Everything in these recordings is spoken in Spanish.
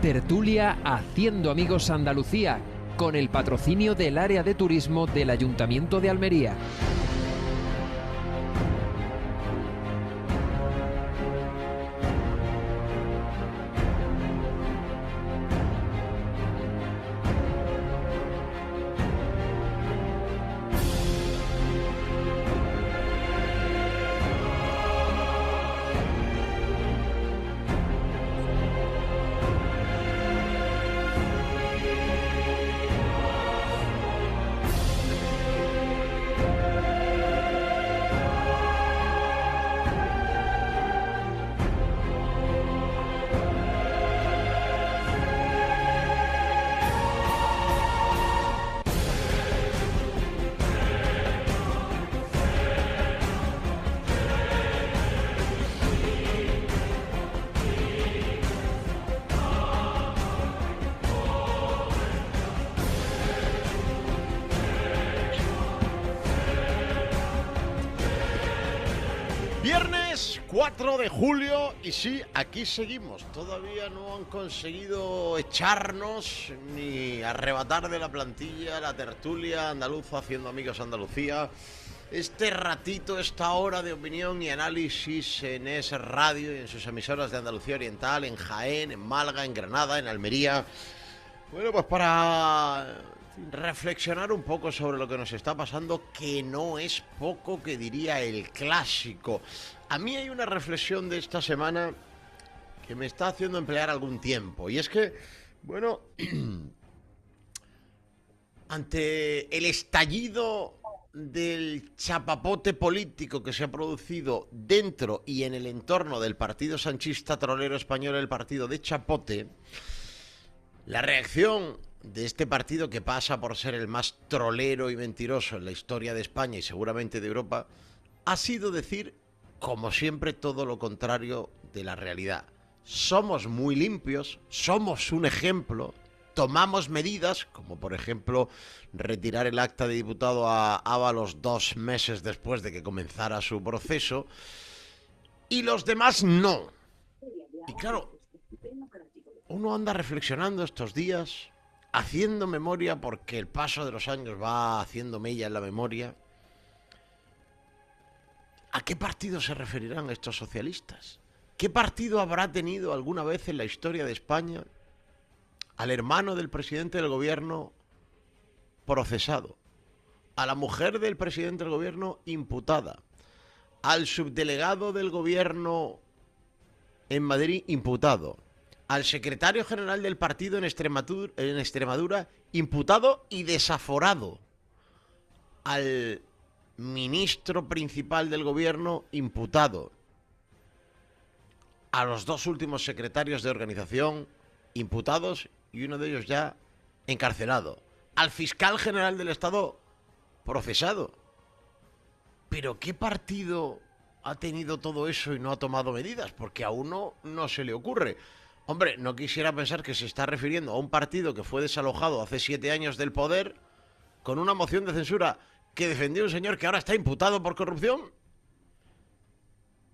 tertulia Haciendo Amigos Andalucía, con el patrocinio del área de turismo del Ayuntamiento de Almería. Viernes 4 de julio y sí, aquí seguimos. Todavía no han conseguido echarnos ni arrebatar de la plantilla la tertulia andaluza Haciendo Amigos Andalucía. Este ratito, esta hora de opinión y análisis en ES Radio y en sus emisoras de Andalucía Oriental, en Jaén, en Málaga, en Granada, en Almería. Bueno, pues para reflexionar un poco sobre lo que nos está pasando, que no es poco, que diría el clásico. A mí hay una reflexión de esta semana que me está haciendo emplear algún tiempo, y es que, bueno, ante el estallido del chapapote político que se ha producido dentro y en el entorno del partido sanchista trolero español, el partido de Chapote, la reacción de este partido, que pasa por ser el más trolero y mentiroso en la historia de España y seguramente de Europa, ha sido decir, como siempre, todo lo contrario de la realidad. Somos muy limpios, somos un ejemplo, tomamos medidas, como por ejemplo retirar el acta de diputado a Ábalos 2 meses después de que comenzara su proceso, y los demás no. Y claro, uno anda reflexionando estos días, haciendo memoria, porque el paso de los años va haciendo mella en la memoria. ¿A qué partido se referirán estos socialistas? ¿Qué partido habrá tenido alguna vez en la historia de España al hermano del presidente del gobierno procesado, a la mujer del presidente del gobierno imputada, al subdelegado del gobierno en Madrid imputado, al secretario general del partido en Extremadura imputado y desaforado, al ministro principal del gobierno imputado, a los 2 últimos secretarios de organización imputados y uno de ellos ya encarcelado, al fiscal general del Estado procesado? ¿Pero qué partido ha tenido todo eso y no ha tomado medidas? Porque a uno no se le ocurre. Hombre, no quisiera pensar que se está refiriendo a un partido que fue desalojado hace 7 años del poder con una moción de censura que defendió un señor que ahora está imputado por corrupción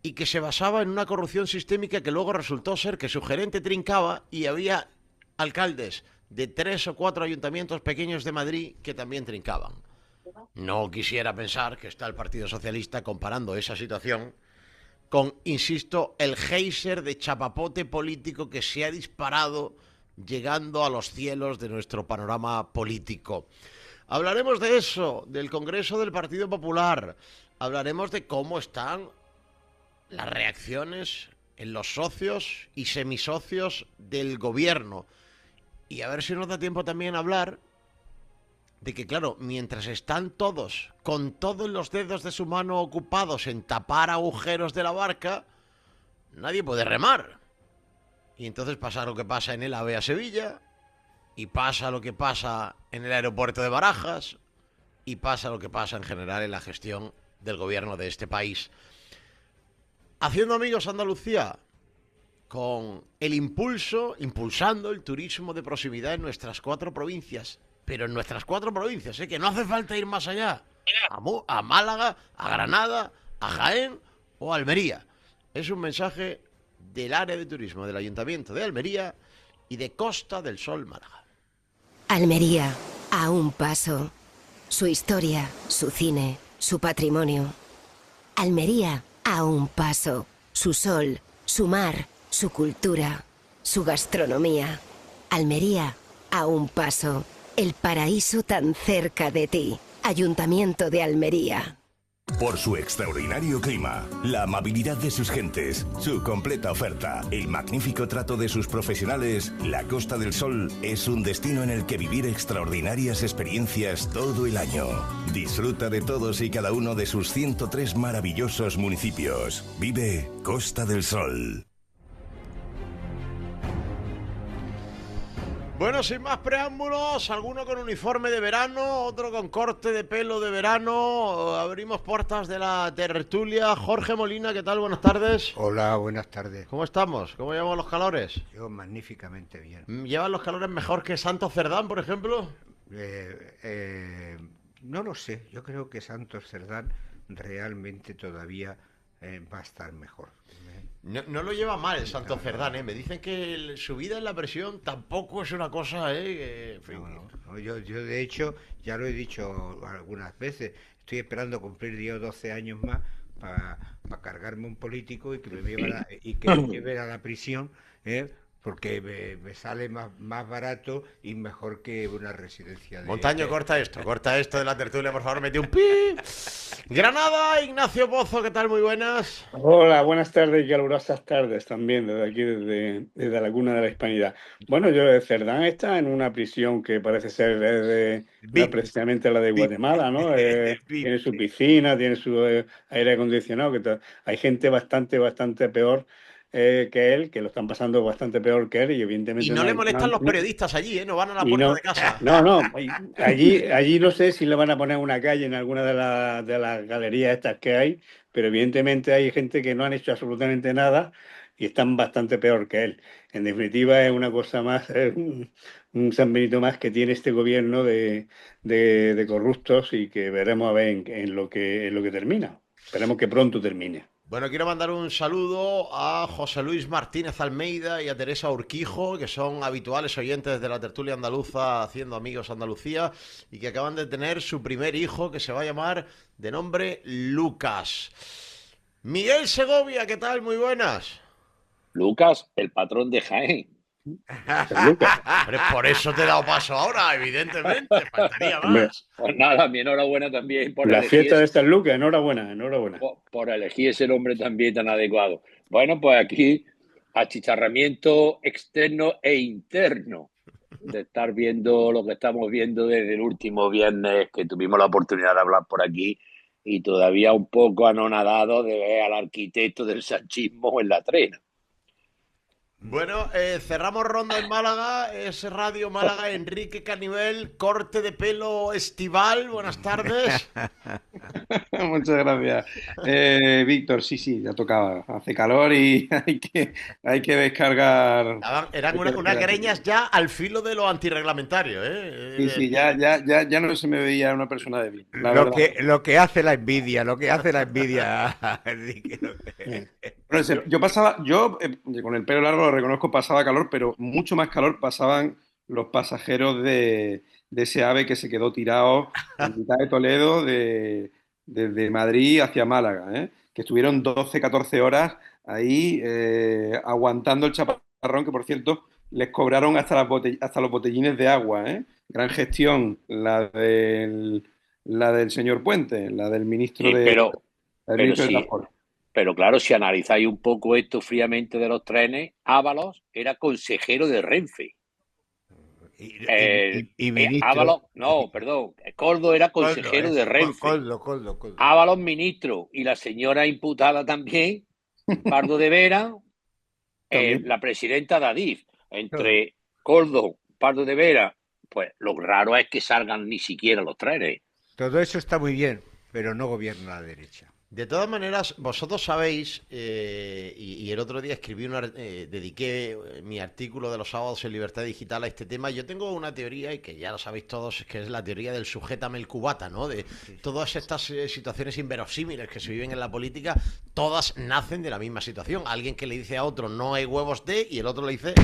y que se basaba en una corrupción sistémica que luego resultó ser que su gerente trincaba y había alcaldes de 3 o 4 ayuntamientos pequeños de Madrid que también trincaban. No quisiera pensar que está el Partido Socialista comparando esa situación con, insisto, el geyser de chapapote político que se ha disparado llegando a los cielos de nuestro panorama político. Hablaremos de eso, del Congreso del Partido Popular, hablaremos de cómo están las reacciones en los socios y semisocios del gobierno, y a ver si nos da tiempo también a hablar de que, claro, mientras están todos con todos los dedos de su mano ocupados en tapar agujeros de la barca, nadie puede remar. Y entonces pasa lo que pasa en el AVE a Sevilla, y pasa lo que pasa en el aeropuerto de Barajas, y pasa lo que pasa en general en la gestión del gobierno de este país. Haciendo Amigos Andalucía, con el impulsando el turismo de proximidad en nuestras 4 provincias. Pero en nuestras 4 provincias, que no hace falta ir más allá. A Málaga, a Granada, a Jaén o a Almería. Es un mensaje del área de turismo del Ayuntamiento de Almería y de Costa del Sol Málaga. Almería, a un paso. Su historia, su cine, su patrimonio. Almería, a un paso. Su sol, su mar, su cultura, su gastronomía. Almería, a un paso. El paraíso tan cerca de ti. Ayuntamiento de Almería. Por su extraordinario clima, la amabilidad de sus gentes, su completa oferta, el magnífico trato de sus profesionales, la Costa del Sol es un destino en el que vivir extraordinarias experiencias todo el año. Disfruta de todos y cada uno de sus 103 maravillosos municipios. Vive Costa del Sol. Bueno, sin más preámbulos, alguno con uniforme de verano, otro con corte de pelo de verano. Abrimos puertas de la tertulia. Jorge Molina, ¿qué tal? Buenas tardes. Hola, buenas tardes. ¿Cómo estamos? ¿Cómo llevamos los calores? Yo magníficamente bien. ¿Llevan los calores mejor que Santos Cerdán, por ejemplo? No lo sé, yo creo que Santos Cerdán realmente todavía va a estar mejor. No lo lleva mal el Santos Cerdán, ¿eh? Me dicen que el subida en la presión tampoco es una cosa, ¿eh? No, yo de hecho, ya lo he dicho algunas veces, estoy esperando cumplir 10 o 12 años más para cargarme un político y que me lleve a la prisión, porque me sale más barato y mejor que una residencia de... Montaño, corta esto de la tertulia, por favor, mete un pi. Granada, Ignacio Pozo, ¿qué tal? Muy buenas. Hola, buenas tardes y calurosas tardes también desde aquí, desde la cuna de la Hispanidad. Bueno, Cerdán está en una prisión que parece ser precisamente la de Guatemala, ¿no? Tiene su piscina, tiene su aire acondicionado, hay gente bastante peor que él, que lo están pasando bastante peor que él y evidentemente... Y no le molestan los periodistas allí, ¿eh? No van a la puerta de casa. No, allí no sé si le van a poner una calle en alguna de las galerías estas que hay, pero evidentemente hay gente que no han hecho absolutamente nada y están bastante peor que él. En definitiva es una cosa más, un San Benito más que tiene este gobierno de corruptos y que veremos a ver en lo que termina. Esperemos que pronto termine. Bueno, quiero mandar un saludo a José Luis Martínez Almeida y a Teresa Urquijo, que son habituales oyentes de la tertulia andaluza Haciendo Amigos Andalucía y que acaban de tener su primer hijo, que se va a llamar de nombre Lucas. Miguel Segovia, ¿qué tal? Muy buenas. Lucas, el patrón de Jaén. Hombre, por eso te he dado paso ahora, evidentemente, faltaría más. Pues nada, mi enhorabuena también por la fiesta de San Lucas, enhorabuena. Por elegir ese nombre también tan adecuado. Bueno, pues aquí achicharramiento externo e interno de estar viendo lo que estamos viendo desde el último viernes que tuvimos la oportunidad de hablar por aquí y todavía un poco anonadado de ver al arquitecto del sanchismo en la trena. Bueno, cerramos ronda en Málaga, es Radio Málaga, Enrique Canivel, corte de pelo estival, buenas tardes. Muchas gracias. Víctor, sí, ya tocaba, hace calor y hay que descargar. Eran unas greñas ya al filo de lo antirreglamentario, ¿eh? Sí, ya no se me veía una persona débil. Lo que hace la envidia, Enrique. Yo con el pelo largo lo reconozco, pasaba calor, pero mucho más calor pasaban los pasajeros de ese AVE que se quedó tirado en mitad de Toledo desde Madrid hacia Málaga, que estuvieron 12, 14 horas ahí aguantando el chaparrón, que por cierto les cobraron hasta los botellines de agua, Gran gestión la del señor Puente, la del ministro de Transporte. Pero claro, si analizáis un poco esto fríamente de los trenes, Ábalos era consejero de Renfe. Coldo era consejero de Renfe. Coldo. Ábalos ministro y la señora imputada también, Pardo de Vera, la presidenta de Adif. Entre Coldo, Pardo de Vera, pues lo raro es que salgan ni siquiera los trenes. Todo eso está muy bien, pero no gobierna la derecha. De todas maneras, vosotros sabéis, y el otro día escribí dediqué mi artículo de los sábados en Libertad Digital a este tema. Yo tengo una teoría, y que ya lo sabéis todos, es que es la teoría del sujétame el cubata, ¿no? De todas estas situaciones inverosímiles que se viven en la política, todas nacen de la misma situación. Alguien que le dice a otro, no hay huevos de, y el otro le dice,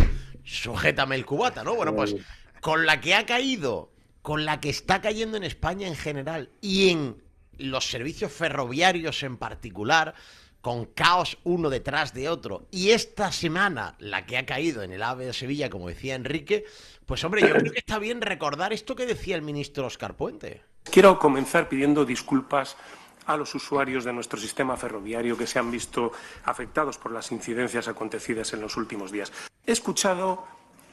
sujétame el cubata, ¿no? Bueno, pues con la que ha caído, con la que está cayendo en España en general, y en los servicios ferroviarios en particular, con caos uno detrás de otro, y esta semana la que ha caído en el AVE de Sevilla, como decía Enrique, pues hombre, yo creo que está bien recordar esto que decía el ministro Óscar Puente. Quiero comenzar pidiendo disculpas a los usuarios de nuestro sistema ferroviario que se han visto afectados por las incidencias acontecidas en los últimos días. He escuchado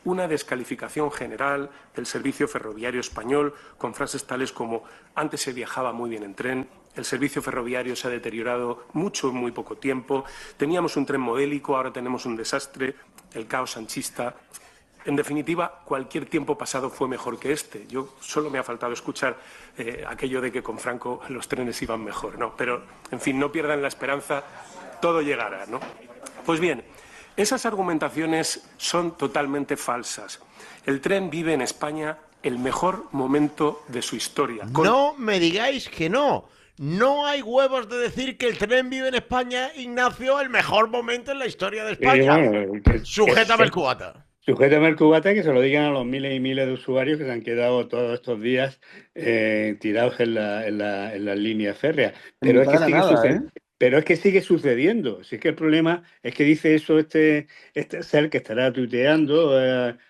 una descalificación general del servicio ferroviario español con frases tales como antes se viajaba muy bien en tren, el servicio ferroviario se ha deteriorado mucho en muy poco tiempo, teníamos un tren modélico, ahora tenemos un desastre, el caos sanchista. En definitiva, cualquier tiempo pasado fue mejor que este. Yo solo me ha faltado escuchar aquello de que con Franco los trenes iban mejor, ¿no? Pero, en fin, no pierdan la esperanza, todo llegará, ¿no? Pues bien, esas argumentaciones son totalmente falsas. El tren vive en España el mejor momento de su historia. No me digáis que no. No hay huevos de decir que el tren vive en España, Ignacio, el mejor momento en la historia de España. Sujétame el cubata. Sujétame el cubata, que se lo digan a los miles y miles de usuarios que se han quedado todos estos días tirados en las líneas férreas. Pero es que sigue sucediendo. Pero es que sigue sucediendo. Si es que el problema es que dice eso este ser que estará tuiteando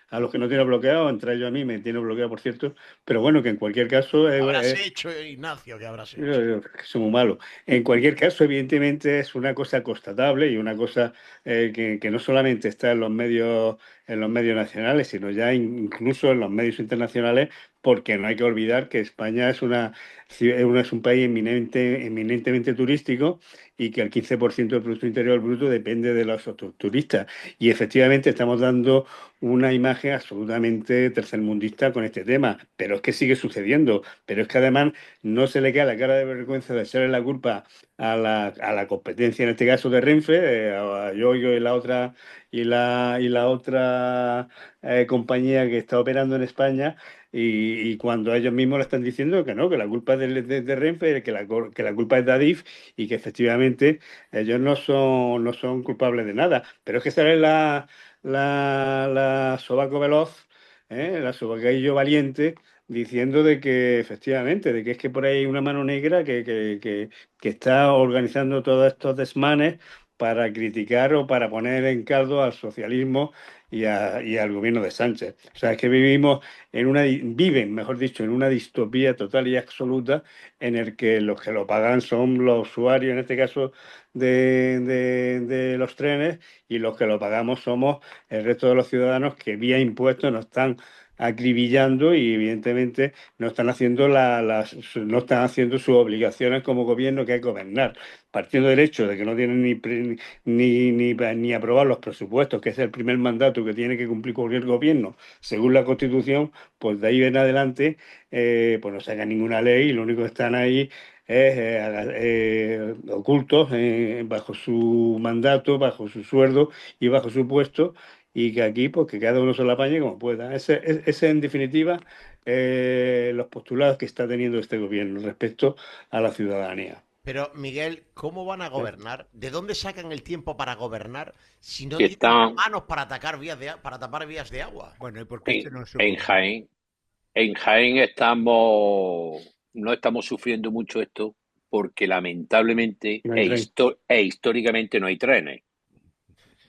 a los que no tiene bloqueado, entre ellos a mí me tiene bloqueado, por cierto. Pero bueno, que en cualquier caso... Habrás hecho, Ignacio, que habrás hecho. Soy muy malo. En cualquier caso, evidentemente, es una cosa constatable y una cosa que no solamente está en los medios nacionales, sino ya incluso en los medios internacionales, porque no hay que olvidar que España es un país eminentemente turístico y que el 15% del Producto Interior Bruto depende de los turistas. Y efectivamente estamos dando una imagen absolutamente tercermundista con este tema, pero es que sigue sucediendo. Pero es que además no se le queda la cara de vergüenza de echarle la culpa a la competencia, en este caso de Renfe, a Yoyo y la otra compañía que está operando en España. Y cuando ellos mismos le están diciendo que no, que la culpa es de Renfe, que la culpa es de Adif y que efectivamente ellos no son culpables de nada. Pero es que sale la sobaco veloz, la sobaquillo valiente, diciendo de que efectivamente, de que es que por ahí hay una mano negra que está organizando todos estos desmanes para criticar o para poner en caldo al socialismo y al gobierno de Sánchez. O sea, es que viven, mejor dicho, en una distopía total y absoluta en el que los que lo pagan son los usuarios, en este caso de los trenes, y los que lo pagamos somos el resto de los ciudadanos que vía impuestos nos están acribillando y evidentemente no están haciendo no están haciendo sus obligaciones como gobierno, que es gobernar, partiendo del hecho de que no tienen ni aprobar los presupuestos, que es el primer mandato que tiene que cumplir cualquier gobierno según la Constitución. Pues de ahí en adelante pues no sacan ninguna ley y lo único que están ahí es ocultos bajo su mandato, bajo su sueldo y bajo su puesto, y que aquí pues que cada uno se la apañe como pueda. Ese en definitiva los postulados que está teniendo este gobierno respecto a la ciudadanía. Pero, Miguel, ¿cómo van a gobernar? ¿De dónde sacan el tiempo para gobernar si no tienen manos para tapar vías de agua? Bueno, ¿y por qué en Jaén no estamos sufriendo mucho esto porque lamentablemente históricamente no hay trenes.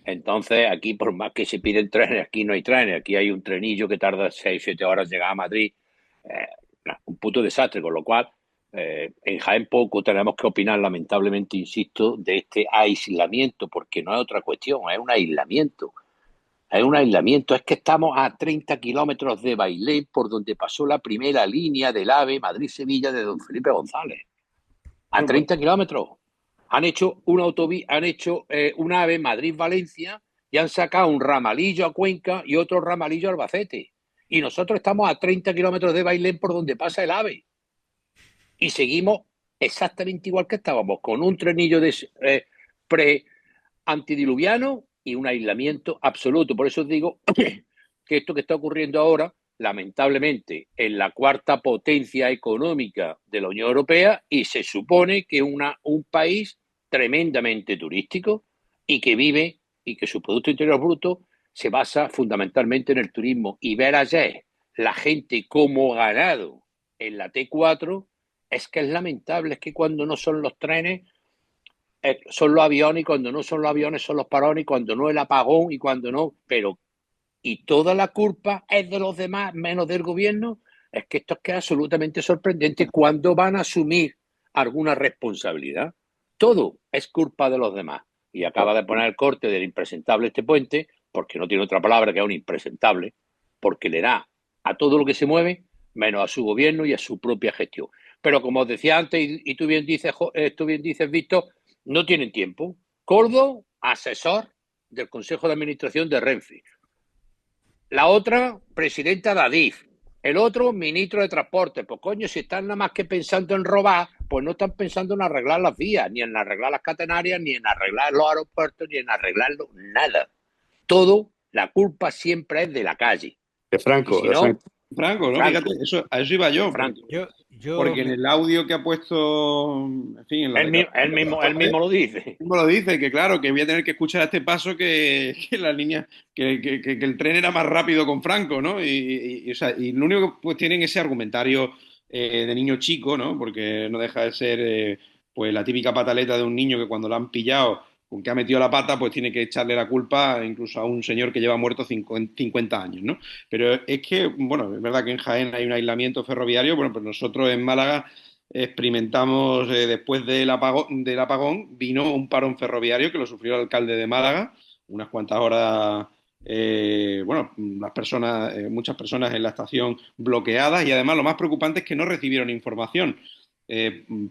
Entonces, aquí, por más que se piden trenes, aquí no hay trenes. Aquí hay un trenillo que tarda 6 o 7 horas llegar a Madrid. Un puto desastre, con lo cual en Jaén poco tenemos que opinar, lamentablemente, insisto, de este aislamiento, porque no es otra cuestión, es un aislamiento. Es un aislamiento, es que estamos a 30 kilómetros de Bailén, por donde pasó la primera línea del AVE Madrid-Sevilla de don Felipe González. A 30 kilómetros. Han hecho un un AVE Madrid-Valencia y han sacado un ramalillo a Cuenca y otro ramalillo a Albacete. Y nosotros estamos a 30 kilómetros de Bailén, por donde pasa el AVE. Y seguimos exactamente igual que estábamos, con un trenillo de pre-antidiluviano y un aislamiento absoluto. Por eso os digo que esto que está ocurriendo ahora, lamentablemente, en la cuarta potencia económica de la Unión Europea, y se supone que un país tremendamente turístico y que vive y que su Producto Interior Bruto se basa fundamentalmente en el turismo. Y ver ayer la gente como ganado en la T4 es que es lamentable. Es que cuando no son los trenes, son los aviones, y cuando no son los aviones son los parones, y cuando no el apagón, y cuando no, pero y toda la culpa es de los demás menos del gobierno. Es que esto es que es absolutamente sorprendente. ¿Cuándo van a asumir alguna responsabilidad? Todo es culpa de los demás. Y acaba de poner el corte del impresentable este puente, porque no tiene otra palabra que un impresentable, porque le da a todo lo que se mueve menos a su gobierno y a su propia gestión. Pero como os decía antes, y tú bien dices, Víctor, no tienen tiempo. Coldo, asesor del Consejo de Administración de Renfe. La otra, presidenta de Adif. El otro, ministro de Transporte. Pues coño, si están nada más que pensando en robar, pues no están pensando en arreglar las vías, ni en arreglar las catenarias, ni en arreglar los aeropuertos, ni en arreglarlo, nada. Todo, la culpa siempre es de la calle. De Franco. Si no, Franco, ¿no? Franco. Fíjate, a eso iba yo. Franco. Porque en el audio que ha puesto, en fin, en la él mismo lo dice. Mismo lo dice, que claro, que voy a tener que escuchar a este paso que la línea, que el tren era más rápido con Franco, ¿no? O sea, y lo único que pues tienen ese argumentario de niño chico, ¿no? Porque no deja de ser pues la típica pataleta de un niño que cuando lo han pillado con que ha metido la pata, pues tiene que echarle la culpa incluso a un señor que lleva muerto 50 años, ¿no? Pero es que, bueno, es verdad que en Jaén hay un aislamiento ferroviario, bueno, pues nosotros en Málaga experimentamos, después del apagón, vino un parón ferroviario que lo sufrió el alcalde de Málaga, unas cuantas horas, bueno, muchas personas en la estación bloqueadas, y además lo más preocupante es que no recibieron información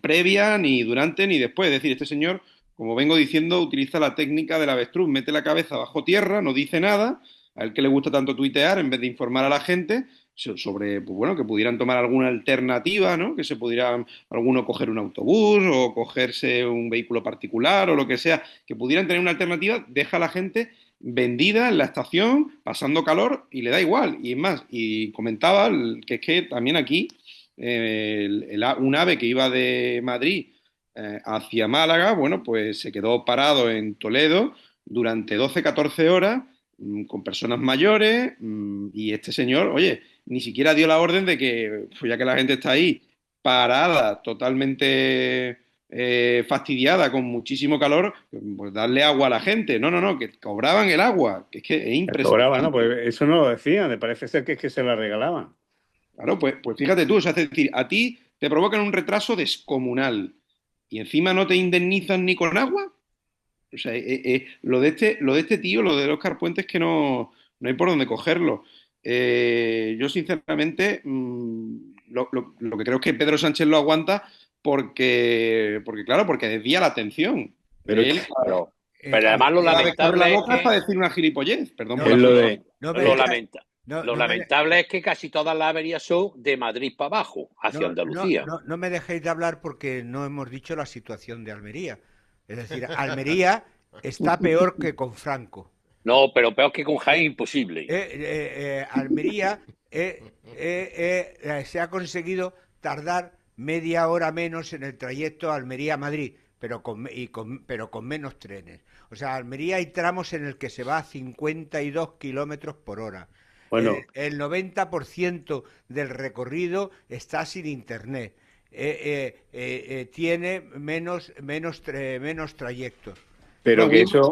previa, ni durante, ni después. Es decir, este señor, como vengo diciendo, utiliza la técnica del avestruz, mete la cabeza bajo tierra, no dice nada, a él que le gusta tanto tuitear, en vez de informar a la gente sobre, pues bueno, que pudieran tomar alguna alternativa, ¿no? Que se pudieran, alguno coger un autobús o cogerse un vehículo particular o lo que sea, que pudieran tener una alternativa, deja a la gente vendida en la estación, pasando calor, y le da igual. Y es más, y comentaba que es que también aquí un AVE que iba de Madrid hacia Málaga, bueno, pues se quedó parado en Toledo durante 12-14 horas con personas mayores, y este señor, oye, ni siquiera dio la orden de que, pues ya que la gente está ahí parada, totalmente fastidiada, con muchísimo calor, pues darle agua a la gente. No, que cobraban el agua, que es impresionante. Cobraban, ¿no? Pues eso no lo decían, me parece ser que es que se la regalaban. Claro, pues fíjate tú, o sea, es decir, a ti te provocan un retraso descomunal y encima no te indemnizan ni con agua. O sea, lo de este tío, lo de Óscar Puente, es que no hay por dónde cogerlo. Yo, sinceramente, lo que creo es que Pedro Sánchez lo aguanta porque desvía la atención. Pero además lo lamentable es que... para decir una gilipollez, perdón. Lo lamentable es que casi todas las averías son de Madrid para abajo, hacia Andalucía. No me dejéis de hablar porque no hemos dicho la situación de Almería. Es decir, Almería está peor que con Franco. No, pero peor que con Jaén, imposible. Almería se ha conseguido tardar media hora menos en el trayecto Almería-Madrid, pero con menos trenes. O sea, Almería hay tramos en el que se va a 52 kilómetros por hora. Bueno, el 90% del recorrido está sin internet. Tiene menos trayectos. Pero que eso...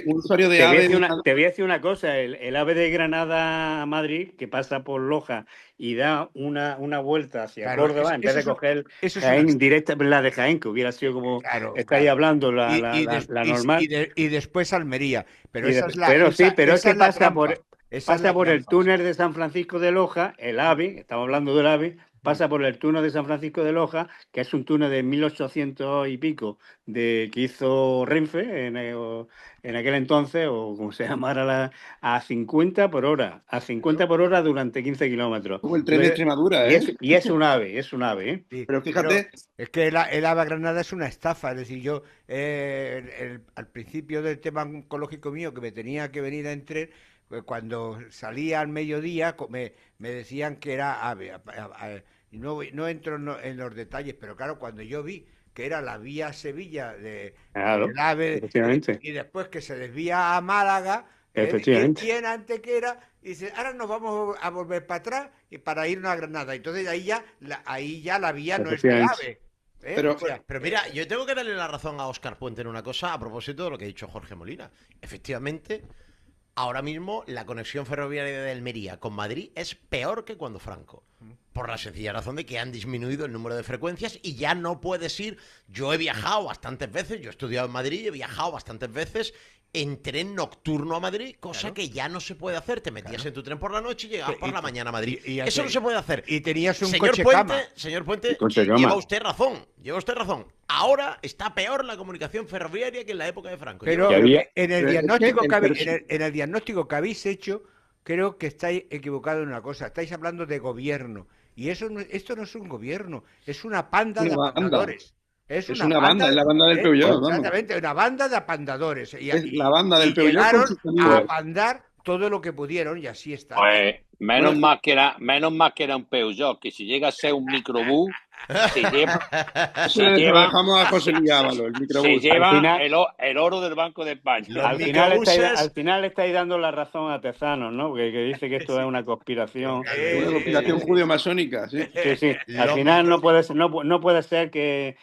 un usuario de AVE... Te voy a decir una cosa. El AVE de Granada a Madrid, que pasa por Loja y da una vuelta hacia Córdoba, en vez de coger Jaén directa, la de Jaén, que hubiera sido como estáis hablando, la normal. Y después Almería. Pero es que pasa por el túnel de San Francisco de Loja, el AVE, estamos hablando del AVE, pasa por el túnel de San Francisco de Loja, que es un túnel de 1800 y pico que hizo Renfe en aquel entonces, o como se llamara, a 50 por hora, durante 15 kilómetros. Como el tren de Extremadura, ¿eh? Y es un ave, ¿eh? Sí, Pero fíjate... es que el AVE a Granada es una estafa. Es decir, yo al principio del tema oncológico mío, que me tenía que venir a entrar, cuando salía al mediodía me decían que era AVE. No entro en los detalles, pero claro, cuando yo vi que era la vía Sevilla del AVE, efectivamente. y después que se desvía a Málaga, Efectivamente. y en Antequera, y dice, ahora nos vamos a volver para atrás y para irnos a Granada. Entonces ahí ya la vía no es del AVE. Pero, pero mira, yo tengo que darle la razón a Óscar Puente en una cosa a propósito de lo que ha dicho Jorge Molina. Efectivamente, ahora mismo la conexión ferroviaria de Almería con Madrid es peor que cuando Franco. Por la sencilla razón de que han disminuido el número de frecuencias y ya no puedes ir. Yo he viajado bastantes veces, yo he estudiado en Madrid, he viajado bastantes veces en tren nocturno a Madrid, cosa que ya no se puede hacer. Te metías en tu tren por la noche y llegabas por la mañana a Madrid. Eso no se puede hacer. Y tenías un señor coche Puente, cama. Señor Puente, Coche cama. lleva usted razón. Ahora está peor la comunicación ferroviaria que en la época de Franco. Pero había- en el pero diagnóstico es que que el habéis, en el diagnóstico que habéis hecho, creo que estáis equivocados en una cosa. Estáis hablando de gobierno. Y esto no es un gobierno, es una panda de Una banda. apandadores. Es una banda, es la banda del Peugeot, vamos. Exactamente, una banda de apandadores. Es la banda del y Peugeot con llegaron sus a amigos. apandar todo lo que pudieron y así está. Pues menos Bueno, mal que era un Peugeot, que si llega a ser un microbús, se lleva, Eso le dejamos a José Luis Ábalos, el se microbús. lleva Al final- el oro del Banco de España. Los Al microbuses- final estáis dando la razón a Tezanos, ¿no? Que dice que esto es una conspiración. Una conspiración judío-masónica, sí. Sí. Al Los final no puede ser que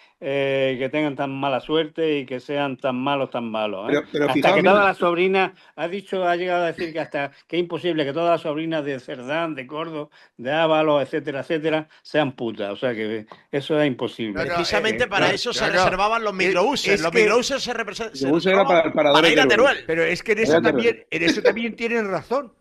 tengan tan mala suerte y que sean tan malos. Pero Hasta fijaos, que mira. todas las sobrinas, ha llegado a decir que es imposible que todas las sobrinas de Cerdán, de Córdoba, de Ábalos, etcétera, sean putas. O sea que eso es imposible. Precisamente para eso se reservaban los microbuses. es los que- microbuses se Microbús era para el parador para ir a de Teruel. Teruel. Pero es que en eso también tienen razón.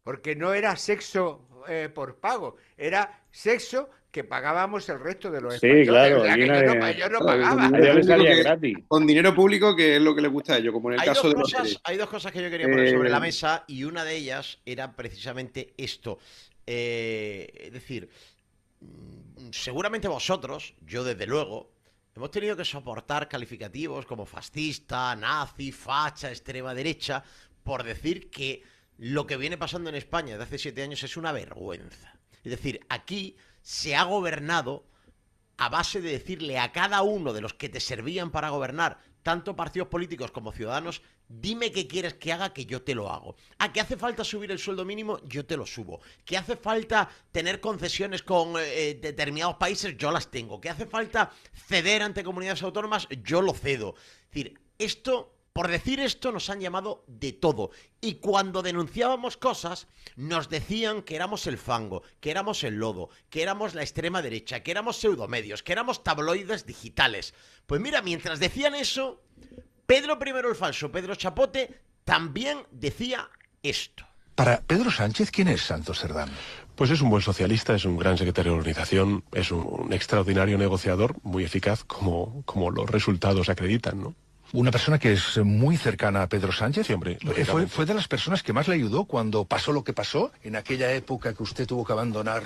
Porque no era sexo por pago, era sexo que pagábamos el resto de los Sí, españoles. claro, O sea, que aquí yo no Claro, pagaba. A ellos les salía que- gratis. Con dinero público, que es lo que les gusta a ellos, como en el Hay caso dos, de los cosas, seres. hay dos cosas que yo quería poner sobre la Eh, mesa y una de ellas era precisamente esto. Es decir, seguramente vosotros, yo desde luego, hemos tenido que soportar calificativos como fascista, nazi, facha, extrema derecha, por decir que lo que viene pasando en España desde hace 7 años es una vergüenza. Es decir, aquí se ha gobernado a base de decirle a cada uno de los que te servían para gobernar, tanto partidos políticos como ciudadanos, dime qué quieres que haga, que yo te lo hago. Ah, que hace falta subir el sueldo mínimo, yo te lo subo. Que hace falta tener concesiones con determinados países, yo las tengo. Que hace falta ceder ante comunidades autónomas, yo lo cedo. Es decir, esto... Por decir esto nos han llamado de todo. Y cuando denunciábamos cosas, nos decían que éramos el fango, que éramos el lodo, que éramos la extrema derecha, que éramos pseudomedios, que éramos tabloides digitales. Pues mira, mientras decían eso, Pedro I el Falso, Pedro Chapote, también decía esto. Para Pedro Sánchez, ¿quién es Santos Cerdán? Pues es un buen socialista, es un gran secretario de organización, es un extraordinario negociador, muy eficaz, como los resultados acreditan, ¿no? Una persona que es muy cercana a Pedro Sánchez. Sí, hombre, Fue lógicamente. de las personas que más le ayudó cuando pasó lo que pasó, en aquella época que usted tuvo que abandonar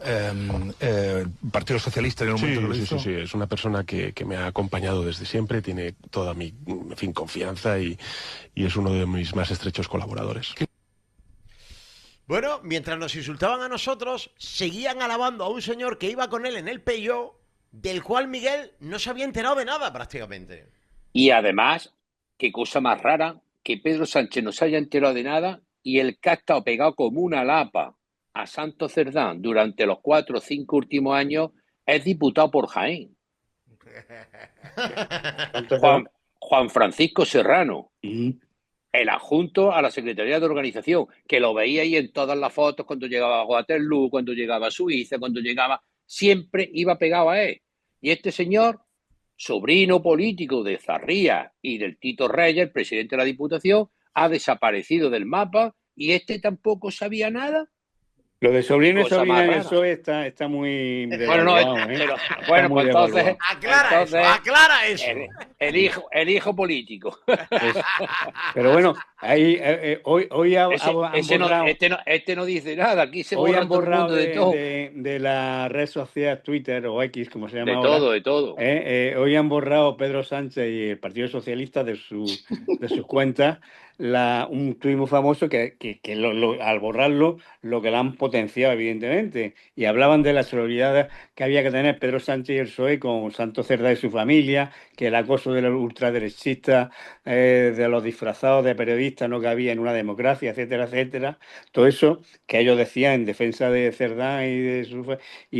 el Partido Socialista en el momento que lo hizo. Sí, es una persona que me ha acompañado desde siempre, tiene toda mi, en fin, confianza y es uno de mis más estrechos colaboradores. Bueno, mientras nos insultaban a nosotros, seguían alabando a un señor que iba con él en el Peugeot, del cual Miguel no se había enterado de nada prácticamente. Y además, qué cosa más rara, que Pedro Sánchez no se haya enterado de nada y el que ha estado pegado como una lapa a Santos Cerdán durante los 4 o 5 últimos años es diputado por Jaén. Juan Francisco Serrano, el adjunto a la Secretaría de Organización, que lo veía ahí en todas las fotos cuando llegaba a Waterloo, cuando llegaba a Suiza, cuando llegaba, siempre iba pegado a él. Y este señor, sobrino político de Zarría y del Tito Reyes, el presidente de la Diputación, ha desaparecido del mapa y este tampoco sabía nada. Lo de sobrino y Cosa sobrina más en el rara. PSOE está muy Bueno, no, devaluado, ¿eh? pero, Está bueno, muy pues entonces, devaluado. Aclara eso. el hijo político. Pero bueno, ahí, hoy han Ese no, borrado. este no dice nada, aquí se Hoy borra han todo el borrado mundo de todo. de la red social Twitter o X, como se llama De ahora. todo, de todo. Hoy han borrado Pedro Sánchez y el Partido Socialista de sus cuentas un tuit muy famoso que al borrarlo lo que lo han potenciado, evidentemente. Y hablaban de la solidaridad que había que tener Pedro Sánchez y el PSOE con Santos Cerdá y su familia, que el acoso de los ultraderechistas, de los disfrazados de periodistas no cabía en una democracia, etcétera, etcétera. Todo eso que ellos decían en defensa de Cerdá y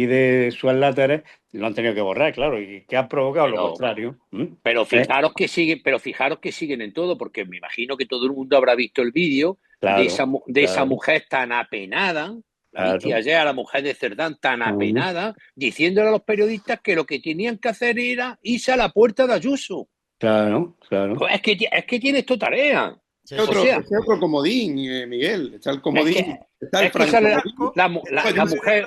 de sus láteres, lo han tenido que borrar, claro, y que ha provocado lo contrario. Pero fijaros que siguen en todo, porque me imagino que todo el mundo habrá visto el vídeo de esa mujer tan apenada. La viste ayer a la mujer de Cerdán tan apenada, diciéndole a los periodistas que lo que tenían que hacer era irse a la puerta de Ayuso. Claro. Pues es que tienes tu tarea. Ese otro comodín, Miguel. Está el comodín. Está el la mujer,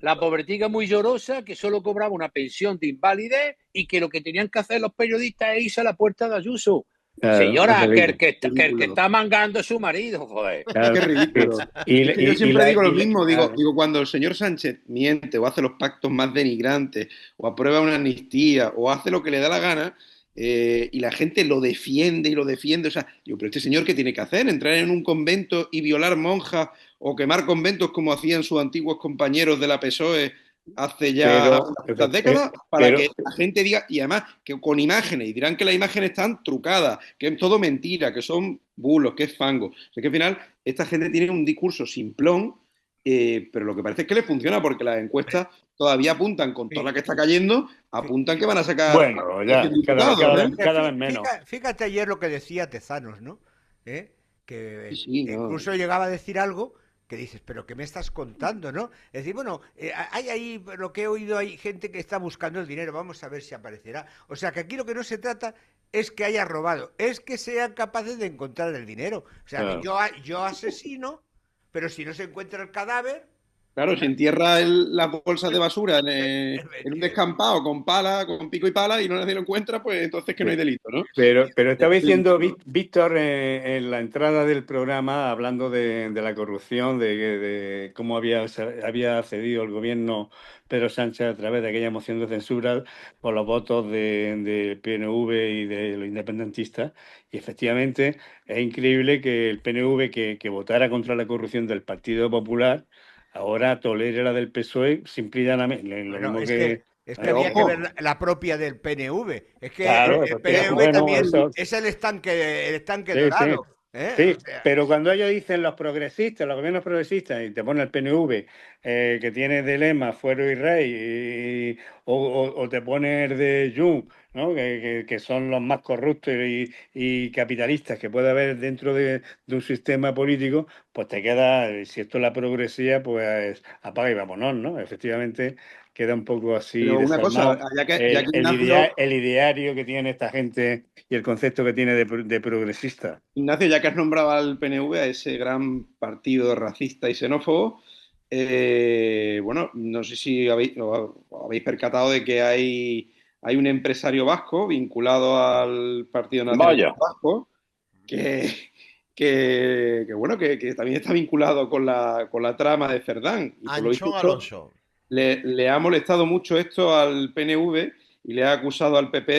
la pobretica muy llorosa, que solo cobraba una pensión de invalidez y que lo que tenían que hacer los periodistas es irse a la puerta de Ayuso. Claro, señora, que el que está mangando es su marido, joder. Qué ridículo. Yo siempre digo lo mismo, digo, cuando el señor Sánchez miente o hace los pactos más denigrantes o aprueba una amnistía o hace lo que le da la gana, y la gente lo defiende, o sea, digo, pero este señor ¿qué tiene que hacer? ¿Entrar en un convento y violar monjas o quemar conventos como hacían sus antiguos compañeros de la PSOE hace ya unas décadas? Para que la gente diga, y además que con imágenes, y dirán que las imágenes están trucadas, que es todo mentira, que son bulos, que es fango. O sea, que al final esta gente tiene un discurso simplón, pero lo que parece es que le funciona, porque las encuestas todavía apuntan, con toda la que está cayendo, apuntan que van a sacar... Bueno, ya, cada vez menos. Fíjate ayer lo que decía Tezanos, ¿no? Que incluso llegaba a decir algo que dices, pero ¿qué me estás contando, no? Es decir, bueno, hay ahí, lo que he oído, hay gente que está buscando el dinero, vamos a ver si aparecerá. O sea, que aquí lo que no se trata es que haya robado, es que sean capaces de encontrar el dinero. O sea, yo asesino, pero si no se encuentra el cadáver... Claro, se entierra las bolsas de basura en un descampado con pico y pala, y no nadie lo encuentra, pues entonces que no hay delito, ¿no? Pero estaba diciendo Víctor en la entrada del programa, hablando de la corrupción, de cómo había cedido el gobierno Pedro Sánchez a través de aquella moción de censura por los votos del PNV y de los independentistas. Y efectivamente es increíble que el PNV, que votara contra la corrupción del Partido Popular, ahora tolere la del PSOE simple y llanamente. Es que había que ver la propia del PNV. Es que claro, el PNV también es el estanque dorado. Sí, pero cuando ellos dicen los progresistas, los gobiernos progresistas, y te pone el PNV, que tiene de lema fuero y rey, o te pone el de Jung, ¿no? que son los más corruptos y capitalistas que puede haber dentro de un sistema político, pues te queda, si esto es la progresía, pues apaga y vámonos, ¿no? Efectivamente queda un poco así desarmado el ideario que tiene esta gente y el concepto que tiene de progresista. Ignacio, ya que has nombrado al PNV, a ese gran partido racista y xenófobo, bueno, no sé si os habéis percatado de que hay un empresario vasco vinculado al Partido Nacional Vasco que también está vinculado con la trama de Cerdán. Y por lo visto, Alonso. Le ha molestado mucho esto al PNV y le ha acusado al PP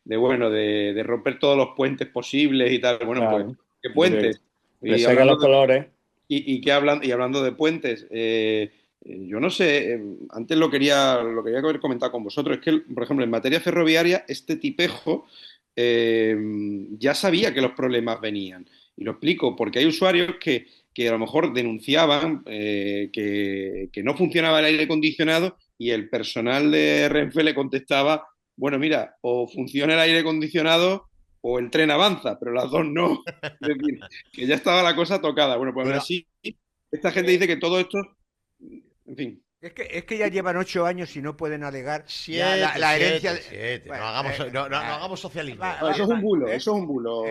de romper todos los puentes posibles y tal. Bueno, claro, pues, ¿qué puentes? Le saca los colores. Y hablando de puentes, yo no sé, antes lo quería haber comentado con vosotros, es que, por ejemplo, en materia ferroviaria, este tipejo ya sabía que los problemas venían. Y lo explico, porque hay usuarios que a lo mejor denunciaban que no funcionaba el aire acondicionado, y el personal de Renfe le contestaba, bueno, mira, o funciona el aire acondicionado o el tren avanza, pero las dos no. Es decir, que ya estaba la cosa tocada. Bueno, pues aún así, esta gente dice que todo esto, en fin. Es que ya llevan 8 años y no pueden alegar ya Siete, la herencia. siete. Bueno, no hagamos socialismo. No, eso es un bulo, ¿eh? eso es un bulo.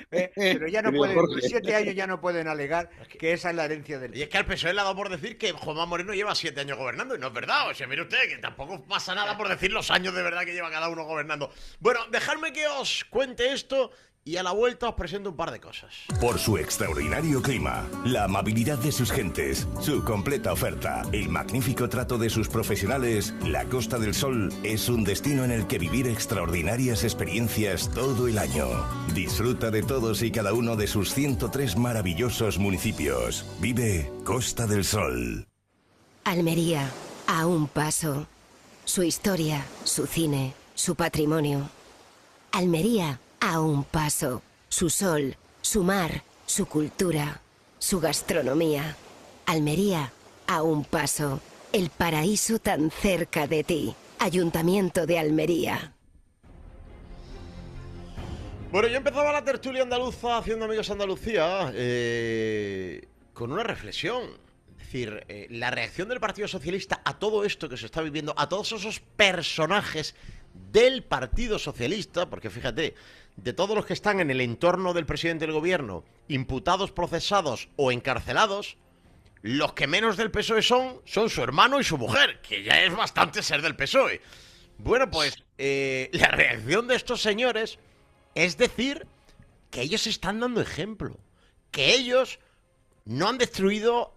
Pero ya no Querido pueden, Jorge. 7 años ya no pueden alegar que esa es la herencia del. Y es que al PSOE le ha dado por decir que Juanma Moreno lleva 7 años gobernando, y no es verdad. O sea, mire usted, que tampoco pasa nada por decir los años de verdad que lleva cada uno gobernando. Bueno, dejadme que os cuente esto y a la vuelta os presento un par de cosas. Por su extraordinario clima, la amabilidad de sus gentes, su completa oferta, el magnífico trato de sus profesionales, la Costa del Sol es un destino en el que vivir extraordinarias experiencias todo el año. Disfruta de todos y cada uno de sus 103 maravillosos municipios. Vive Costa del Sol. Almería, a un paso. Su historia, su cine, su patrimonio. Almería, a un paso. Su sol, su mar, su cultura, su gastronomía. Almería, a un paso. El paraíso tan cerca de ti. Ayuntamiento de Almería. Bueno, yo empezaba la tertulia andaluza haciendo Amigos Andalucía con una reflexión. Es decir, la reacción del Partido Socialista a todo esto que se está viviendo, a todos esos personajes del Partido Socialista, porque fíjate, de todos los que están en el entorno del presidente del gobierno, imputados, procesados o encarcelados, los que menos del PSOE son su hermano y su mujer, que ya es bastante ser del PSOE. Bueno, pues la reacción de estos señores es decir que ellos están dando ejemplo, que ellos no han destruido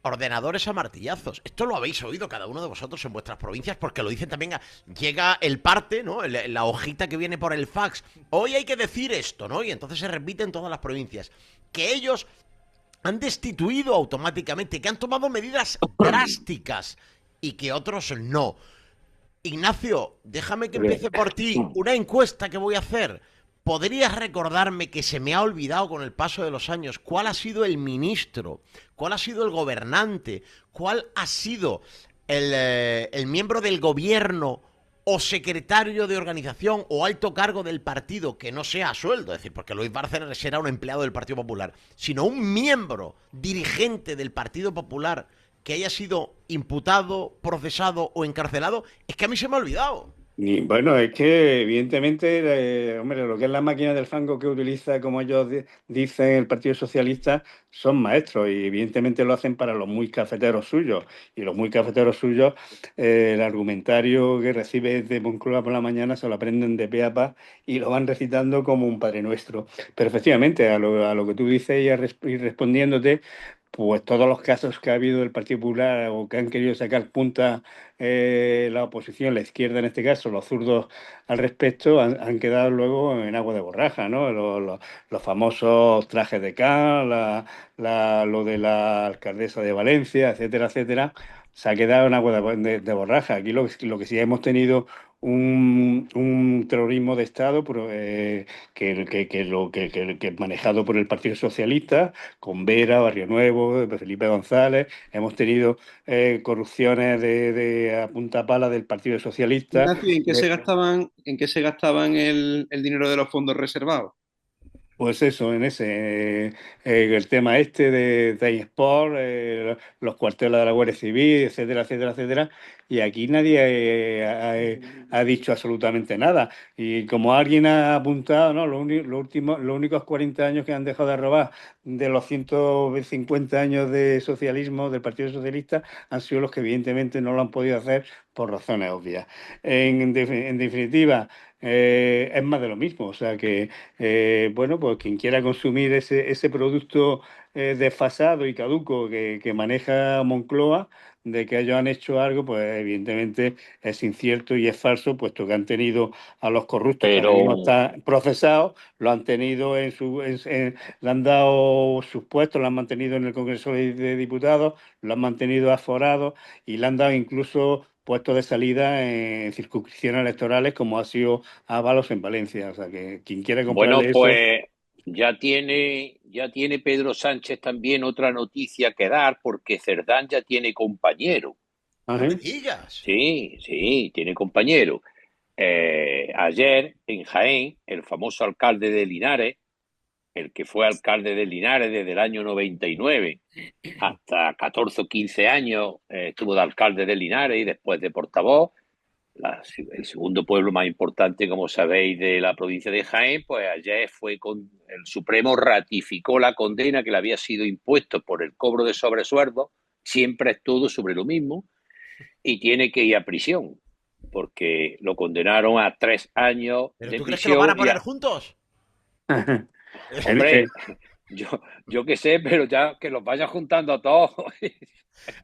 ordenadores a martillazos. Esto lo habéis oído cada uno de vosotros en vuestras provincias, porque lo dicen también. Llega el parte, ¿no? La hojita que viene por el fax. Hoy hay que decir esto, ¿no? Y entonces se repite en todas las provincias. Que ellos han destituido automáticamente, que han tomado medidas drásticas y que otros no. Ignacio, déjame que empiece por ti. Una encuesta que voy a hacer. ¿Podrías recordarme, que se me ha olvidado con el paso de los años, cuál ha sido el ministro, cuál ha sido el gobernante, cuál ha sido el miembro del gobierno o secretario de organización o alto cargo del partido que no sea a sueldo? Es decir, porque Luis Bárcenas era un empleado del Partido Popular, sino un miembro dirigente del Partido Popular que haya sido imputado, procesado o encarcelado. Es que a mí se me ha olvidado. Y bueno, es que evidentemente, hombre, lo que es la máquina del fango que utiliza, como ellos dicen, el Partido Socialista, son maestros, y evidentemente lo hacen para los muy cafeteros suyos. Y los muy cafeteros suyos, el argumentario que recibe de Moncloa por la mañana se lo aprenden de pe a pa y lo van recitando como un Padre Nuestro. Pero efectivamente, a lo que tú dices y respondiéndote, pues todos los casos que ha habido del Partido Popular o que han querido sacar punta la oposición, la izquierda en este caso, los zurdos al respecto, han quedado luego en agua de borraja, ¿no? Los famosos trajes de Can, lo de la alcaldesa de Valencia, etcétera, etcétera, se ha quedado en agua de borraja. Aquí lo que sí hemos tenido un terrorismo de Estado que manejado por el Partido Socialista, con Vera, Barrio Nuevo, Felipe González. Hemos tenido corrupciones de a punta pala del Partido Socialista. Ignacio, ¿en qué se gastaban el dinero de los fondos reservados? Pues eso, en ese, el tema este de Sport, los cuarteles de la Guardia Civil, etcétera, etcétera, etcétera, y aquí nadie ha dicho absolutamente nada. Y como alguien ha apuntado, ¿no? Los únicos 40 años que han dejado de robar de los 150 años de socialismo del Partido Socialista han sido los que evidentemente no lo han podido hacer por razones obvias. En definitiva, es más de lo mismo. O sea que, bueno, pues quien quiera consumir ese producto desfasado y caduco que maneja Moncloa, de que ellos han hecho algo, pues evidentemente es incierto y es falso, puesto que han tenido a los corruptos que ahora mismo están procesados, lo han tenido le han dado sus puestos, lo han mantenido en el Congreso de Diputados, lo han mantenido aforados y le han dado incluso puestos de salida en circunscripciones electorales, como ha sido Ábalos en Valencia. O sea que quien quiera comprarle pues ya tiene Pedro Sánchez también otra noticia que dar, porque Cerdán ya tiene compañero. ¡No me digas! Sí, tiene compañero. Ayer en Jaén, el famoso alcalde de Linares, el que fue alcalde de Linares desde el año 99 hasta 14 o 15 años, estuvo de alcalde de Linares y después de portavoz. El segundo pueblo más importante, como sabéis, de la provincia de Jaén, pues ayer el Supremo ratificó la condena que le había sido impuesto por el cobro de sobresueldo. Siempre es todo sobre lo mismo y tiene que ir a prisión porque lo condenaron a 3 años ¿Pero de tú crees que prisión. lo van a poner juntos? Hombre, yo qué sé, pero ya que los vaya juntando a todos.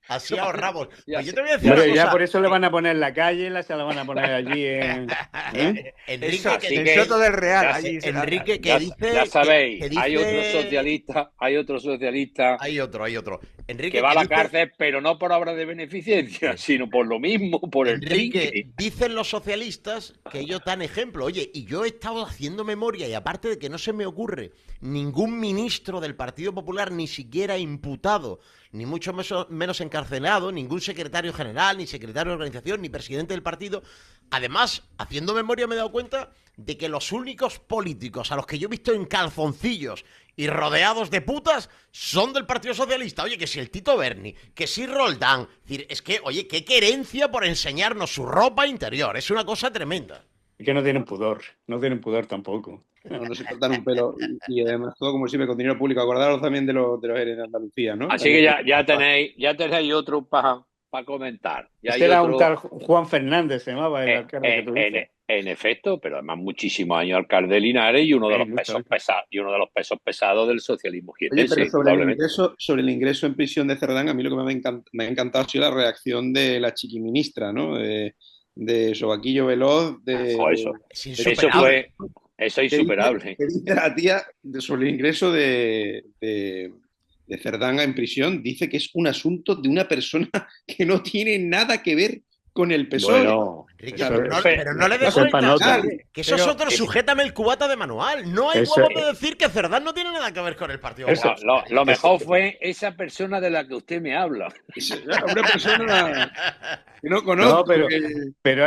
Así ahorramos. Ya Pues yo sé. te voy a decir Hombre, una ya cosa. por eso le van a poner en la calle, se la van a poner allí en... Enrique, Eso, que en que- Soto del Real. ya Allí sé, Enrique, que Ya, dice... ya sabéis, que dice- hay otro socialista, Hay otro. Enrique, que va a la dice- cárcel, pero no por obra de beneficencia, sino por lo mismo, por el Enrique, trinque. dicen los socialistas que ellos dan ejemplo. Oye, y yo he estado haciendo memoria y aparte de que no se me ocurre ningún ministro del Partido Popular ni siquiera imputado, ni mucho menos encarcelado, ningún secretario general, ni secretario de organización, ni presidente del partido. Además, haciendo memoria me he dado cuenta de que los únicos políticos a los que yo he visto en calzoncillos y rodeados de putas son del Partido Socialista. Oye, que si el Tito Berni, que si Roldán. Es que, oye, qué querencia por enseñarnos su ropa interior. Es una cosa tremenda. Es que no tienen pudor tampoco. No se cortan un pelo y además todo como siempre con dinero público. Acordaros también de los ERE de Andalucía, ¿no? Así que ya tenéis otro para comentar. Ya Ese hay era otro, un tal Juan Fernández, se llamaba el alcalde que tú dices. en efecto, pero además muchísimos años alcalde de Linares y uno de los pesos pesados pesados del socialismo Oye, jienense, pero indudablemente. sobre el ingreso en prisión de Cerdán, a mí lo que me ha encantado ha sido la reacción de la chiquiministra, ¿no? De Sobaquillo Veloz, Eso es insuperable. que dice la tía sobre el ingreso de Cerdán en prisión, dice que es un asunto de una persona que no tiene nada que ver con el PSOE. Bueno, Enrique, pero no le des eso es vueltas, panota. que eso es otro, sujétame el cubata de manual. No hay Eso- huevo de decir que Cerdán no tiene nada que ver con el Partido Eso- Popular. Lo mejor fue esa persona de la que usted me habla. Una persona que no conozco. No, pero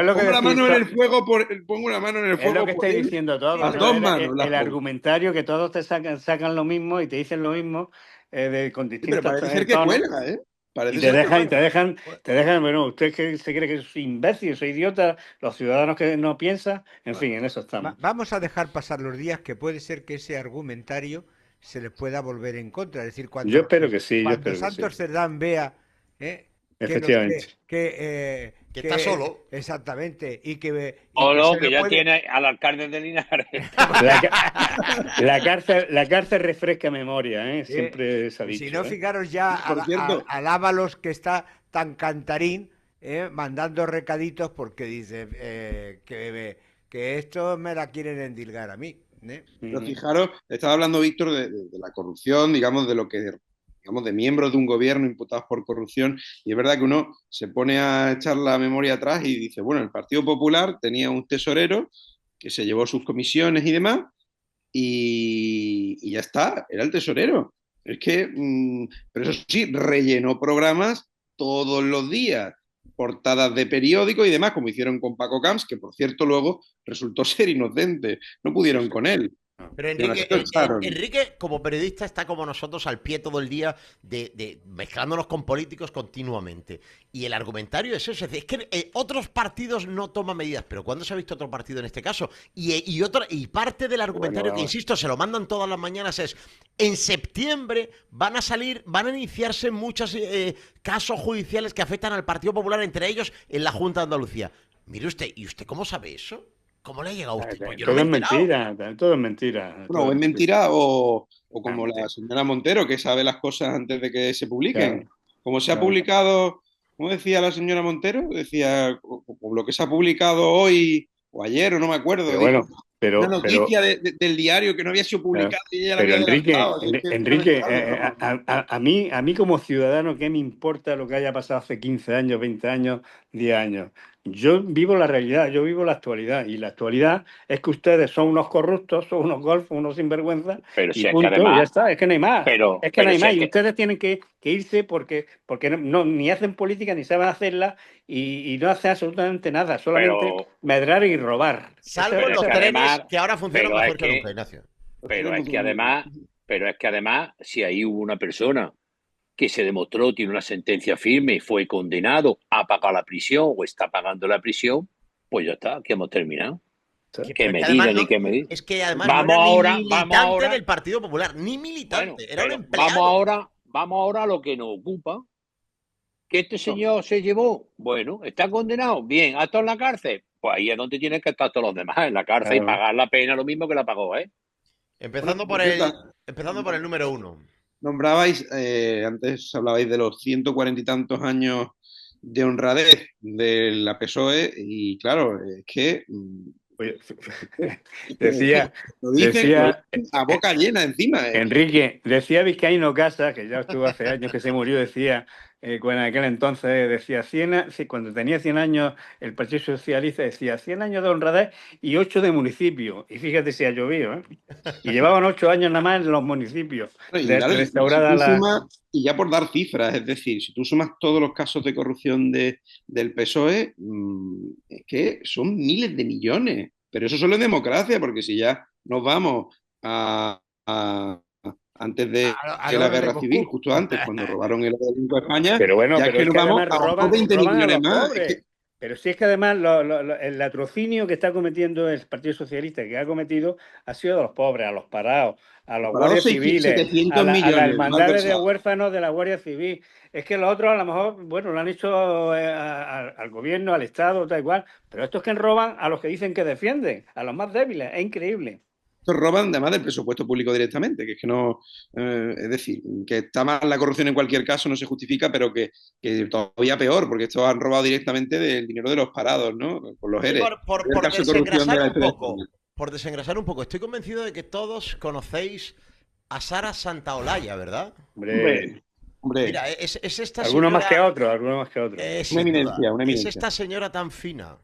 es lo que pongo la decís mano en to- el fuego pongo la mano en el es fuego lo que por estáis él. diciendo todos. Las pero dos el- manos, el, las el pongo. argumentario que todos te sacan lo mismo y te dicen lo mismo con Pero distintos parece ser que tonos. cuelga, ¿eh? Parece Y ser que te cuelga. dejan, bueno, usted que se cree que es imbécil, soy idiota, los ciudadanos que no piensan, en fin, en eso estamos. Vamos a dejar pasar los días que puede ser que ese argumentario se le pueda volver en contra. Es decir, cuando, Yo espero que sí, yo cuando espero que Santos sí. Cerdán vea que Efectivamente. Que está solo. Exactamente. Y que O se no, le que ya puede- tiene al alcalde de Linares. La cárcel refresca memoria, ¿eh? Siempre se ha dicho. Si no, ¿eh? fijaros ya Por cierto. al Ábalos, que está tan cantarín, mandando recaditos porque dice que esto me la quieren endilgar a mí. Pero fijaros, estaba hablando Víctor de la corrupción, digamos, de lo que, digamos, de miembros de un gobierno imputados por corrupción, y es verdad que uno se pone a echar la memoria atrás y dice, bueno, el Partido Popular tenía un tesorero que se llevó sus comisiones y demás, y ya está, era el tesorero. Es que, pero eso sí, rellenó programas todos los días, portadas de periódico y demás, como hicieron con Paco Camps, que por cierto luego resultó ser inocente, no pudieron con él. Pero Y aún así Enrique, lo echaron. Enrique, como periodista, está como nosotros al pie todo el día, mezclándonos con políticos continuamente. Y el argumentario es eso. Es que otros partidos no toman medidas. Pero ¿cuándo se ha visto otro partido en este caso? Y parte del argumentario, Bueno, que insisto, se lo mandan todas las mañanas, es: en septiembre van a iniciarse muchos casos judiciales que afectan al Partido Popular, entre ellos en la Junta de Andalucía. Mire usted, ¿y usted cómo sabe eso? ¿Cómo le ha llegado a usted? Pues yo no Todo me he es enterado. mentira, todo es mentira. Bueno, todo o es mentira o como Claro. la señora Montero, que sabe las cosas antes de que se publiquen. Claro. Como se ha Claro. publicado, ¿cómo decía la señora Montero? Decía, o lo que se ha publicado hoy o ayer, o no me acuerdo. Pero dijo, bueno, pero, una noticia del diario que no había sido publicada y ella la pero había Enrique, adelantado. Así que Enrique, fenomenal, ¿no? a mí como ciudadano, ¿qué me importa lo que haya pasado hace 15 años, 20 años, 10 años? Yo vivo la realidad, yo vivo la actualidad, y la actualidad es que ustedes son unos corruptos, son unos golfos, unos sinvergüenzas, Pero y si es que punto, además- ya está, es que no hay más. Pero Es que no hay si más, es y que- ustedes tienen que irse porque ni hacen política ni saben hacerla, y no hacen absolutamente nada, solamente Pero- medrar y robar. Salvo Ese- en los ese- trenes además- que ahora funcionan pero mejor es que que- nunca, Ignacio. Pero es que además, si ahí hubo una persona que se demostró tiene una sentencia firme y fue condenado a pagar la prisión o está pagando la prisión, pues ya está, que hemos terminado. ¿Qué medida ni qué medida? Es que además vamos no era ahora, ni militante del Partido Popular, ni militante, era un empleado. Vamos ahora a lo que nos ocupa. ¿Que este señor se llevó? Bueno, ¿está condenado? Bien, ¿ha estado en la cárcel? Pues ahí es donde tienen que estar todos los demás, en la cárcel, y pagar la pena lo mismo que la pagó, ¿eh? Empezando por el número 1. Nombrabais, antes hablabais de los 140 y tantos años de honradez de la PSOE y claro, es que... decía a boca llena encima. Enrique, decía Vizcaíno Casa, que ya estuvo hace años que se murió, decía, en aquel entonces decía, cuando tenía 100 años el Partido Socialista decía 100 años de honradez y 8 de municipio. Y fíjate si ha llovido, ¿eh? Y llevaban 8 años nada más en los municipios. Y ya por dar cifras, es decir, si tú sumas todos los casos de corrupción del PSOE, es que son miles de millones. Pero eso solo es democracia, porque si ya nos vamos antes de la guerra civil, justo antes, cuando robaron el Banco de España, pero bueno, ya que nos vamos a 20 millones más. Pero si es que además el latrocinio que está cometiendo el Partido Socialista, que ha cometido, ha sido a los pobres, a los parados, a los guardias civiles, a las hermandades de huérfanos de la Guardia Civil. Es que los otros a lo mejor, bueno, lo han hecho al gobierno, al Estado, da igual, pero estos que roban a los que dicen que defienden, a los más débiles, es increíble. Estos roban además del presupuesto público directamente, que es que no, es decir, que está mal la corrupción en cualquier caso, no se justifica, pero que todavía peor, porque estos han robado directamente del dinero de los parados, ¿no? Por los ERE. Por desengrasar un poco, estoy convencido de que todos conocéis a Sara Santaolalla, ¿verdad? Hombre. Mira, es esta algunos señora... más que otros. Una eminencia. Es esta señora tan fina.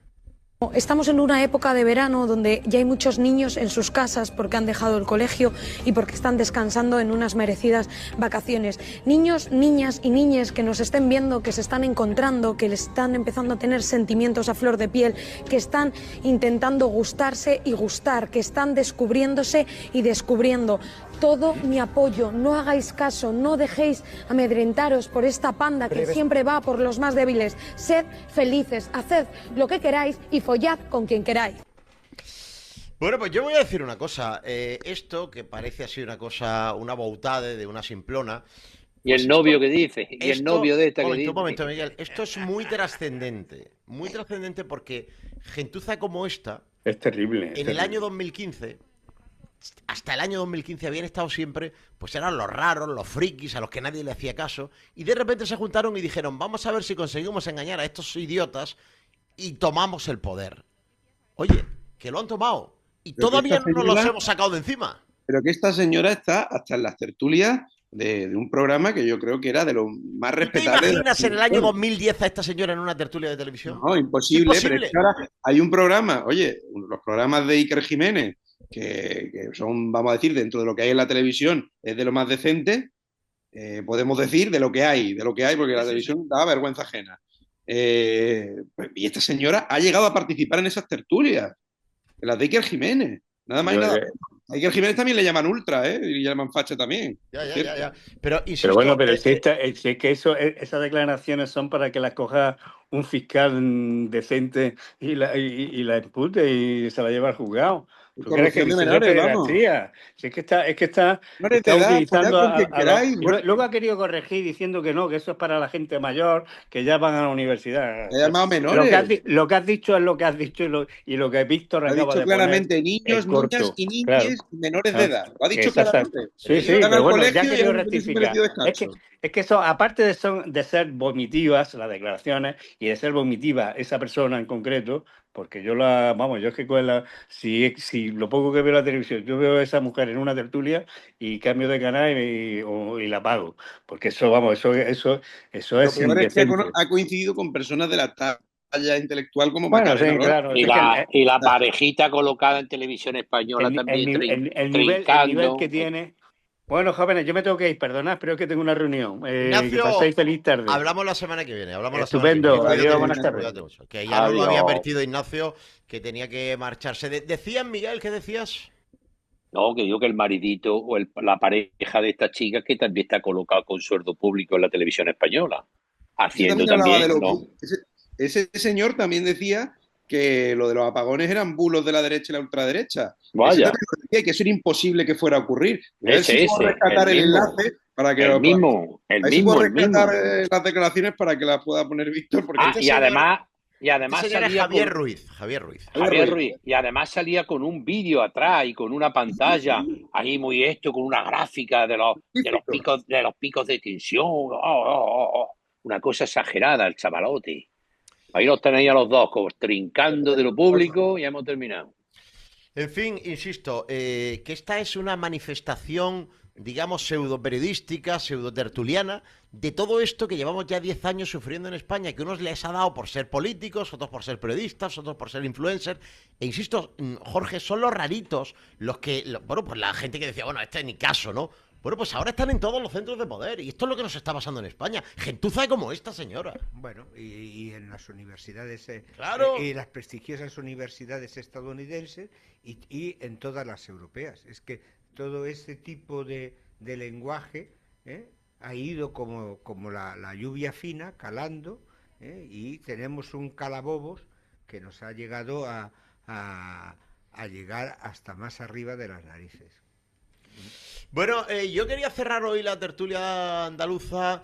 Estamos en una época de verano donde ya hay muchos niños en sus casas porque han dejado el colegio y porque están descansando en unas merecidas vacaciones. Niños, niñas y niñes que nos estén viendo, que se están encontrando, que les están empezando a tener sentimientos a flor de piel, que están intentando gustarse y gustar, que están descubriéndose y descubriendo. Todo mi apoyo, no hagáis caso, no dejéis amedrentaros por esta panda que siempre va por los más débiles. Sed felices, haced lo que queráis y follad con quien queráis. Bueno, pues yo voy a decir una cosa. Esto, que parece así una cosa, una boutade de una simplona... ¿Y el novio que dice? ¿Y el novio de esta que dice? Un momento, Miguel. Esto es muy trascendente. Muy trascendente porque gentuza como esta... Es terrible. En el año 2015... Hasta el año 2015 habían estado siempre, pues eran los raros, los frikis, a los que nadie le hacía caso, y de repente se juntaron y dijeron, vamos a ver si conseguimos engañar a estos idiotas y tomamos el poder. Oye, que lo han tomado, y pero todavía no nos los hemos sacado de encima. Pero que esta señora está hasta en las tertulias de un programa que yo creo que era de los más respetables. ¿Te imaginas en el año 2010 a esta señora en una tertulia de televisión? No, imposible, pero es que ahora hay un programa, oye, los programas de Iker Jiménez, que son, vamos a decir, dentro de lo que hay en la televisión, es de lo más decente, podemos decir de lo que hay, porque la televisión da vergüenza ajena. Y esta señora ha llegado a participar en esas tertulias, en las de Iker Jiménez, nada más y nada menos. A Iker Jiménez también le llaman ultra, y le llaman facha también. Ya. Pero bueno, pero si es que esas declaraciones son para que las coja un fiscal decente y la impute y se la lleve al juzgado. ¿Tú crees que si es que está utilizando luego ha querido corregir diciendo que no, que eso es para la gente mayor, que ya van a la universidad. Menores. Lo que has dicho es lo que has dicho y lo que Víctor acaba de poner. Ha dicho claramente niños, niñas y niñas menores de edad. Lo ha dicho claramente. Sí, pero bueno, ya ha querido rectificar. Es que eso, aparte de ser vomitivas las declaraciones y de ser vomitiva esa persona en concreto, porque yo es que si lo poco que veo la televisión, yo veo a esa mujer en una tertulia y cambio de canal y la apago, porque eso es indecente. Ha coincidido con personas de la talla intelectual como Macarena, sí, claro. Y la parejita colocada en televisión española también el nivel que tiene. Bueno, jóvenes, yo me tengo que ir, perdonad, pero es que tengo una reunión. Ignacio, que paséis feliz tarde. Hablamos la semana que viene. Estupendo. Adiós, buenas tardes. Que ya nos lo había advertido Ignacio, que tenía que marcharse. ¿Decías, Miguel, qué decías? No, que digo que el maridito o la pareja de esta chica que también está colocado con sueldo público en la televisión española, Ese haciendo también hablaba de también, los... ¿no? Ese señor también decía que lo de los apagones eran bulos de la derecha y la ultraderecha. Ese Vaya, también lo decía, que eso era imposible que fuera a ocurrir. A ver si puedo ese, rescatar el enlace para que el lo pueda... mismo, A el ver si puedo mismo, el rescatar mismo. las declaraciones para que las pueda poner Víctor, porque Ah, Este y señor, además, este señor es salía Javier con Ruiz. Javier Ruiz. Javier Ruiz, y además salía con un vídeo atrás y con una pantalla ahí muy con una gráfica de los picos de tensión. Una cosa exagerada, el chavalote. Ahí los tenéis a los dos, como trincando de lo público y hemos terminado. En fin, insisto, que esta es una manifestación, digamos, pseudo-periodística, pseudo-tertuliana, de todo esto que llevamos ya 10 años sufriendo en España, que unos les ha dado por ser políticos, otros por ser periodistas, otros por ser influencers. E insisto, Jorge, son los raritos los que, bueno, pues la gente que decía, bueno, este es ni caso, ¿no? Bueno, pues ahora están en todos los centros de poder y esto es lo que nos está pasando en España. Gentuza como esta señora. Bueno, y en las universidades, Claro. y las prestigiosas universidades estadounidenses y en todas las europeas. Es que todo ese tipo de lenguaje ha ido como la lluvia fina, calando, y tenemos un calabobos que nos ha llegado a llegar hasta más arriba de las narices. Bueno, yo quería cerrar hoy la tertulia andaluza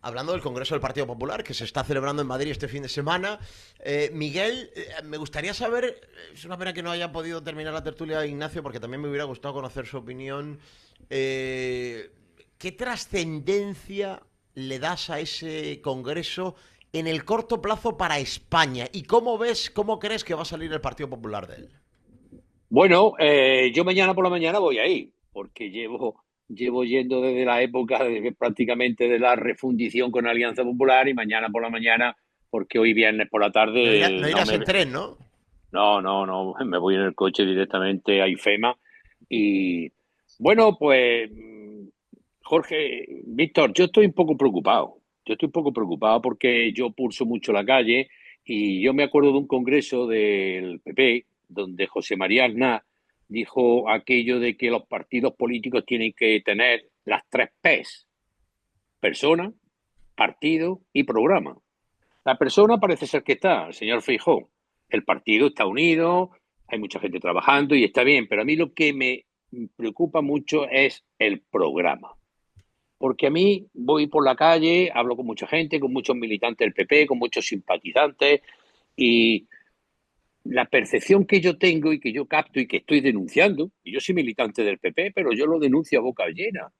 hablando del Congreso del Partido Popular, que se está celebrando en Madrid este fin de semana. Miguel, me gustaría saber, es una pena que no haya podido terminar la tertulia Ignacio, porque también me hubiera gustado conocer su opinión. ¿Qué trascendencia le das a ese Congreso en el corto plazo para España? ¿Y cómo crees que va a salir el Partido Popular de él? Bueno, yo mañana por la mañana voy ahí, porque llevo yendo desde la época prácticamente de la refundición con Alianza Popular y mañana por la mañana, porque hoy viernes por la tarde... No irás en tren, ¿no? No, me voy en el coche directamente a IFEMA. Y bueno, pues Jorge, Víctor, yo estoy un poco preocupado. Yo estoy un poco preocupado porque yo pulso mucho la calle y yo me acuerdo de un congreso del PP donde José María Aznar dijo aquello de que los partidos políticos tienen que tener las 3 P's: persona, partido y programa. La persona parece ser que está, el señor Feijóo. El partido está unido, hay mucha gente trabajando y está bien, pero a mí lo que me preocupa mucho es el programa. Porque a mí voy por la calle, hablo con mucha gente, con muchos militantes del PP, con muchos simpatizantes, y la percepción que yo tengo y que yo capto y que estoy denunciando, y yo soy militante del PP, pero yo lo denuncio a boca llena,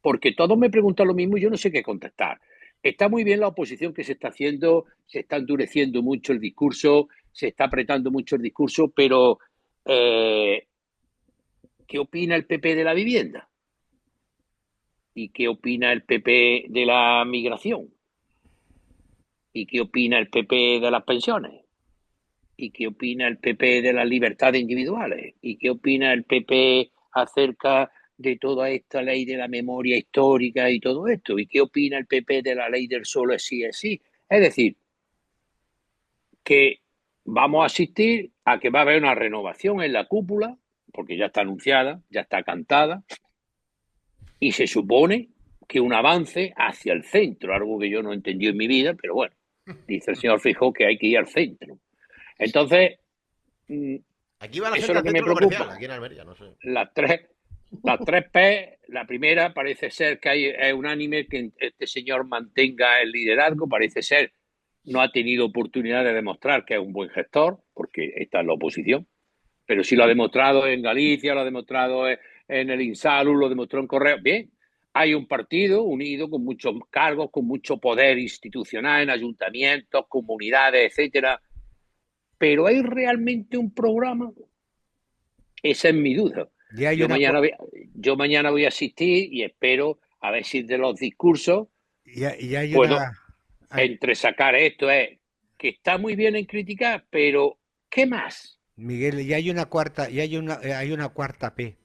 porque todos me preguntan lo mismo y yo no sé qué contestar. Está muy bien la oposición que se está haciendo, se está endureciendo mucho el discurso, se está apretando mucho el discurso, pero ¿qué opina el PP de la vivienda? ¿Y qué opina el PP de la migración? ¿Y qué opina el PP de las pensiones? ¿Y qué opina el PP de las libertades individuales? ¿Y qué opina el PP acerca de toda esta ley de la memoria histórica y todo esto? ¿Y qué opina el PP de la ley del solo es sí es sí? Es decir, que vamos a asistir a que va a haber una renovación en la cúpula, porque ya está anunciada, ya está cantada, y se supone que un avance hacia el centro, algo que yo no entendí en mi vida, pero bueno, dice el señor Feijóo que hay que ir al centro. Entonces, aquí va la eso gente es lo que me preocupa. aquí en Almería, no sé. Las tres P, la primera parece ser que es unánime que este señor mantenga el liderazgo, parece ser no ha tenido oportunidad de demostrar que es un buen gestor, porque está en la oposición, pero sí lo ha demostrado en Galicia, lo ha demostrado en el Insalud, lo demostró en Correo. Bien, hay un partido unido con muchos cargos, con mucho poder institucional en ayuntamientos, comunidades, etcétera. Pero ¿hay realmente un programa? Esa es mi duda. Yo mañana voy a asistir y espero a ver si de los discursos puedo entresacar esto. Es que está muy bien en criticar, pero ¿qué más? Miguel, y hay una cuarta P.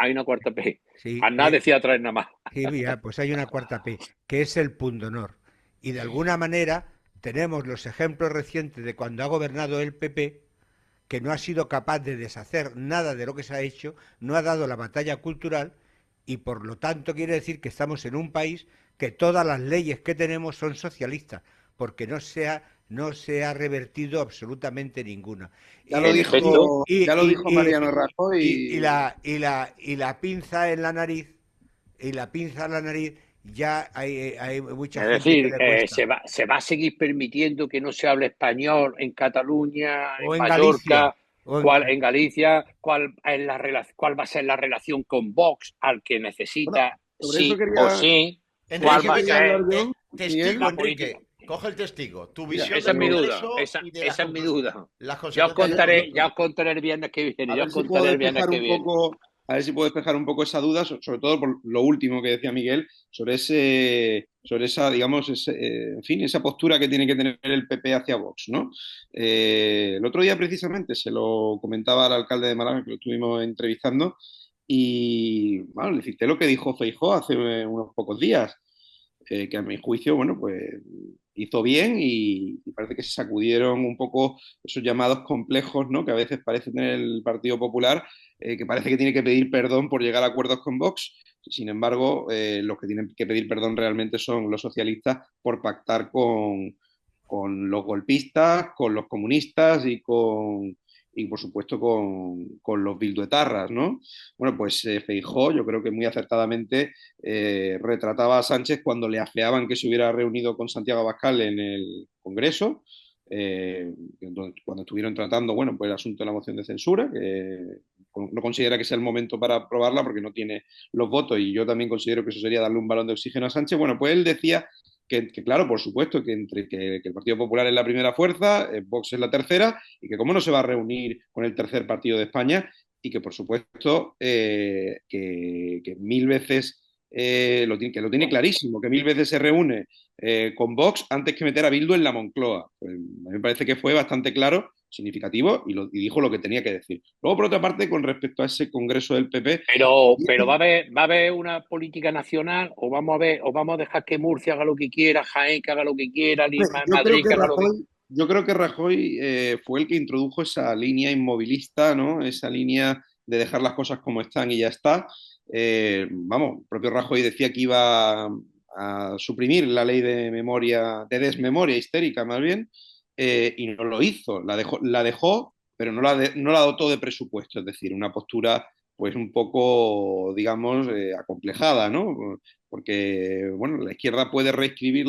Hay una cuarta P. Sí, Aznar decía traer nada más. Sí, mira, pues hay una cuarta P, que es el pundonor. Y de alguna manera tenemos los ejemplos recientes de cuando ha gobernado el PP, que no ha sido capaz de deshacer nada de lo que se ha hecho, no ha dado la batalla cultural y por lo tanto quiere decir que estamos en un país que todas las leyes que tenemos son socialistas, porque no se ha revertido absolutamente ninguna. Ya lo dijo Mariano Rajoy. Y la pinza en la nariz, ya hay mucha gente. Es decir, que le cuesta. se va a seguir permitiendo que no se hable español en Cataluña, O en en Mallorca, Galicia, en Galicia, cuál va a ser la relación con Vox, al que necesita sobre sí eso quería- o sí. Enrique, ¿Cuál va a venga, ser? testigo, la Enrique. política? Coge el testigo. Tu Esa visión es del mi duda. Congreso Esa y de las es mi duda. las Ya os consecuencias. contaré el viernes que viene. A Ya ver os si puedo contaré el viernes despejar que un viene. poco, a ver si puedo despejar un poco esa duda, sobre todo por lo último que decía Miguel, sobre esa, digamos, en fin, esa postura que tiene que tener el PP hacia Vox, ¿no? El otro día precisamente se lo comentaba al alcalde de Málaga, que lo estuvimos entrevistando, y bueno, le cité lo que dijo Feijóo hace unos pocos días, que a mi juicio, bueno, pues hizo bien y parece que se sacudieron un poco esos llamados complejos, ¿no? Que a veces parece tener el Partido Popular, que parece que tiene que pedir perdón por llegar a acuerdos con Vox. Sin embargo, los que tienen que pedir perdón realmente son los socialistas por pactar con los golpistas, con los comunistas y por supuesto con los bilduetarras, ¿no? Bueno, pues Feijóo, yo creo que muy acertadamente retrataba a Sánchez cuando le afeaban que se hubiera reunido con Santiago Abascal en el Congreso, cuando estuvieron tratando, bueno, pues el asunto de la moción de censura, que no considera que sea el momento para aprobarla porque no tiene los votos, y yo también considero que eso sería darle un balón de oxígeno a Sánchez. Bueno, pues él decía que claro, por supuesto, que el Partido Popular es la primera fuerza, Vox es la tercera, y que cómo no se va a reunir con el tercer partido de España, y que por supuesto que mil veces lo tiene clarísimo, que mil veces se reúne con Vox antes que meter a Bildu en la Moncloa. Pues, a mí me parece que fue bastante claro, significativo, y dijo lo que tenía que decir. Luego, por otra parte, con respecto a ese congreso del PP... Pero va a haber una política nacional, o vamos a dejar que Murcia haga lo que quiera, Jaén que haga lo que quiera, Lima, Madrid que haga lo que quiera. Yo creo que Rajoy fue el que introdujo esa línea inmovilista, ¿no? Esa línea de dejar las cosas como están y ya está. Vamos, el propio Rajoy decía que iba a suprimir la ley de desmemoria histérica más bien, y no lo hizo. La dejó, pero no la dotó de presupuesto, es decir, una postura pues un poco, digamos, acomplejada, ¿no? Porque, bueno, la izquierda puede reescribir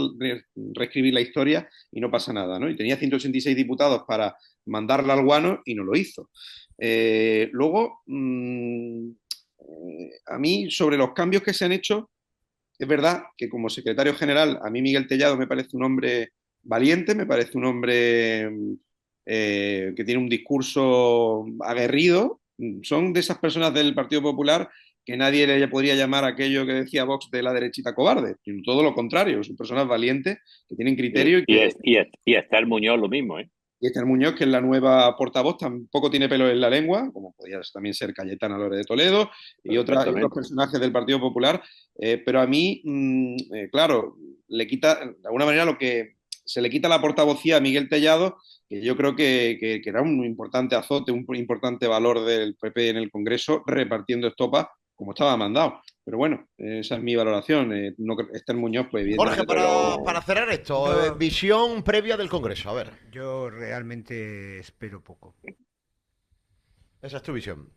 la historia y no pasa nada, ¿no? Y tenía 186 diputados para mandarla al guano y no lo hizo. Luego, a mí, sobre los cambios que se han hecho, es verdad que como secretario general, a mí Miguel Tellado me parece un hombre valiente, me parece un hombre que tiene un discurso aguerrido. Son de esas personas del Partido Popular que nadie le podría llamar aquello que decía Vox de la derechita cobarde, sino todo lo contrario, son personas valientes que tienen criterio. Y Esther Muñoz lo mismo, ¿eh? Y Esther Muñoz, que es la nueva portavoz, tampoco tiene pelo en la lengua, como podría también ser Cayetana Lore de Toledo y otros personajes del Partido Popular. Pero a mí, claro, le quita, de alguna manera, lo que se le quita la portavocía a Miguel Tellado, que yo creo que era un importante azote, un importante valor del PP en el Congreso, repartiendo estopa como estaba mandado. Pero bueno, esa es mi valoración. Esther Muñoz, pues evidentemente... Jorge, para cerrar esto, visión previa del Congreso, a ver. Yo realmente espero poco. Esa es tu visión.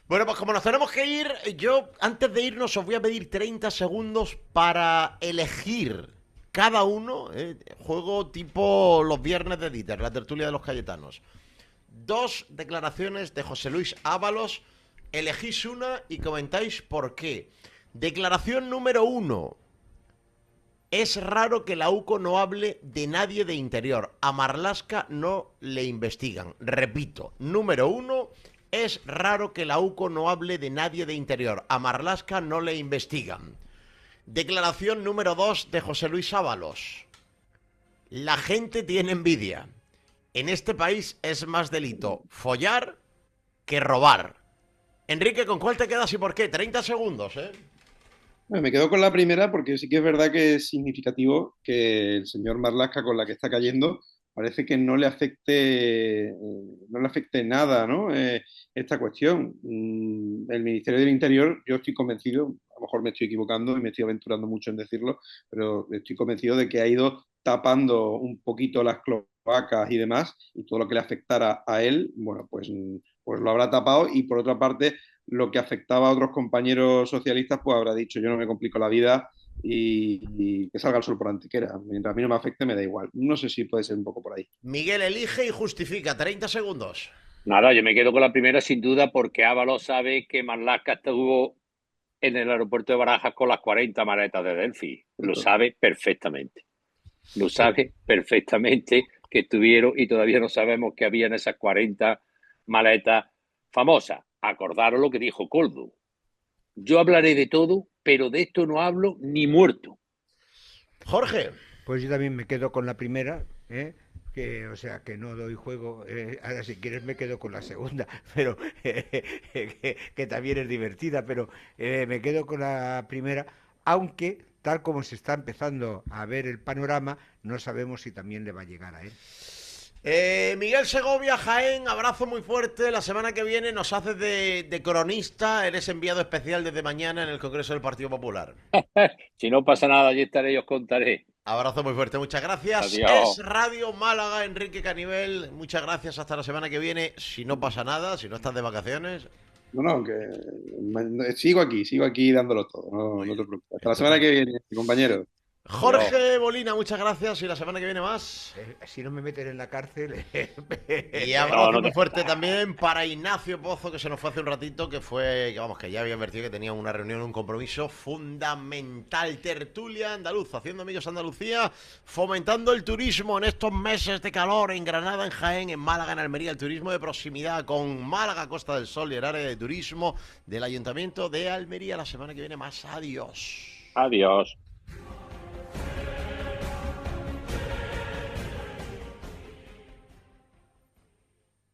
Bueno, pues como nos tenemos que ir, yo antes de irnos os voy a pedir 30 segundos para elegir cada uno, juego tipo los viernes de Dieter, la tertulia de los Cayetanos. 2 declaraciones de José Luis Ábalos, elegís una y comentáis por qué. Declaración número 1. Es raro que la UCO no hable de nadie de Interior. A Marlaska no le investigan. Repito, número 1. Es raro que la UCO no hable de nadie de Interior. A Marlaska no le investigan. Declaración número 2 de José Luis Ábalos. La gente tiene envidia. En este país es más delito follar que robar. Enrique, ¿con cuál te quedas y por qué? 30 segundos, ¿eh? Bueno, me quedo con la primera porque sí que es verdad que es significativo que el señor Marlaska, con la que está cayendo, parece que no le afecte nada, ¿no? Esta cuestión. El Ministerio del Interior, yo estoy convencido, a lo mejor me estoy equivocando y me estoy aventurando mucho en decirlo, pero estoy convencido de que ha ido tapando un poquito las cloacas y demás, y todo lo que le afectara a él, bueno, pues lo habrá tapado, y por otra parte, lo que afectaba a otros compañeros socialistas, pues habrá dicho, yo no me complico la vida y que salga el sol por Antequera. Mientras a mí no me afecte, me da igual. No sé si puede ser un poco por ahí. Miguel, elige y justifica. 30 segundos. Nada, yo me quedo con la primera sin duda porque Ábalos sabe que Marlaska estuvo en el aeropuerto de Barajas con las 40 maletas de Delphi. Lo sabe perfectamente. Lo sabe perfectamente que estuvieron y todavía no sabemos que había en esas 40 maletas famosas. Acordaros lo que dijo Koldo. Yo hablaré de todo, pero de esto no hablo ni muerto. Jorge. Pues yo también me quedo con la primera, o sea, que no doy juego. Ahora, si quieres, me quedo con la segunda, pero que también es divertida, pero me quedo con la primera, aunque tal como se está empezando a ver el panorama, no sabemos si también le va a llegar a él. Miguel Segovia, Jaén, abrazo muy fuerte. La semana que viene nos haces de cronista. Eres enviado especial desde mañana en el Congreso del Partido Popular. Si no pasa nada, allí estaré y os contaré. Abrazo muy fuerte, muchas gracias. Adiós. Es Radio Málaga, Enrique Canivel. Muchas gracias, hasta la semana que viene. Si no pasa nada, si no estás de vacaciones. No, que sigo aquí dándolo todo. No te preocupes. Hasta la semana que viene, compañero. Jorge Molina, muchas gracias. Y la semana que viene más. Si no me meten en la cárcel. Y abrazo muy fuerte también para Ignacio Pozo, que se nos fue hace un ratito, que ya había advertido que tenía una reunión, un compromiso fundamental. Tertulia andaluz, haciendo amigos Andalucía, fomentando el turismo en estos meses de calor en Granada, en Jaén, en Málaga, en Almería, el turismo de proximidad con Málaga, Costa del Sol y el área de turismo del Ayuntamiento de Almería. La semana que viene más. Adiós. Adiós.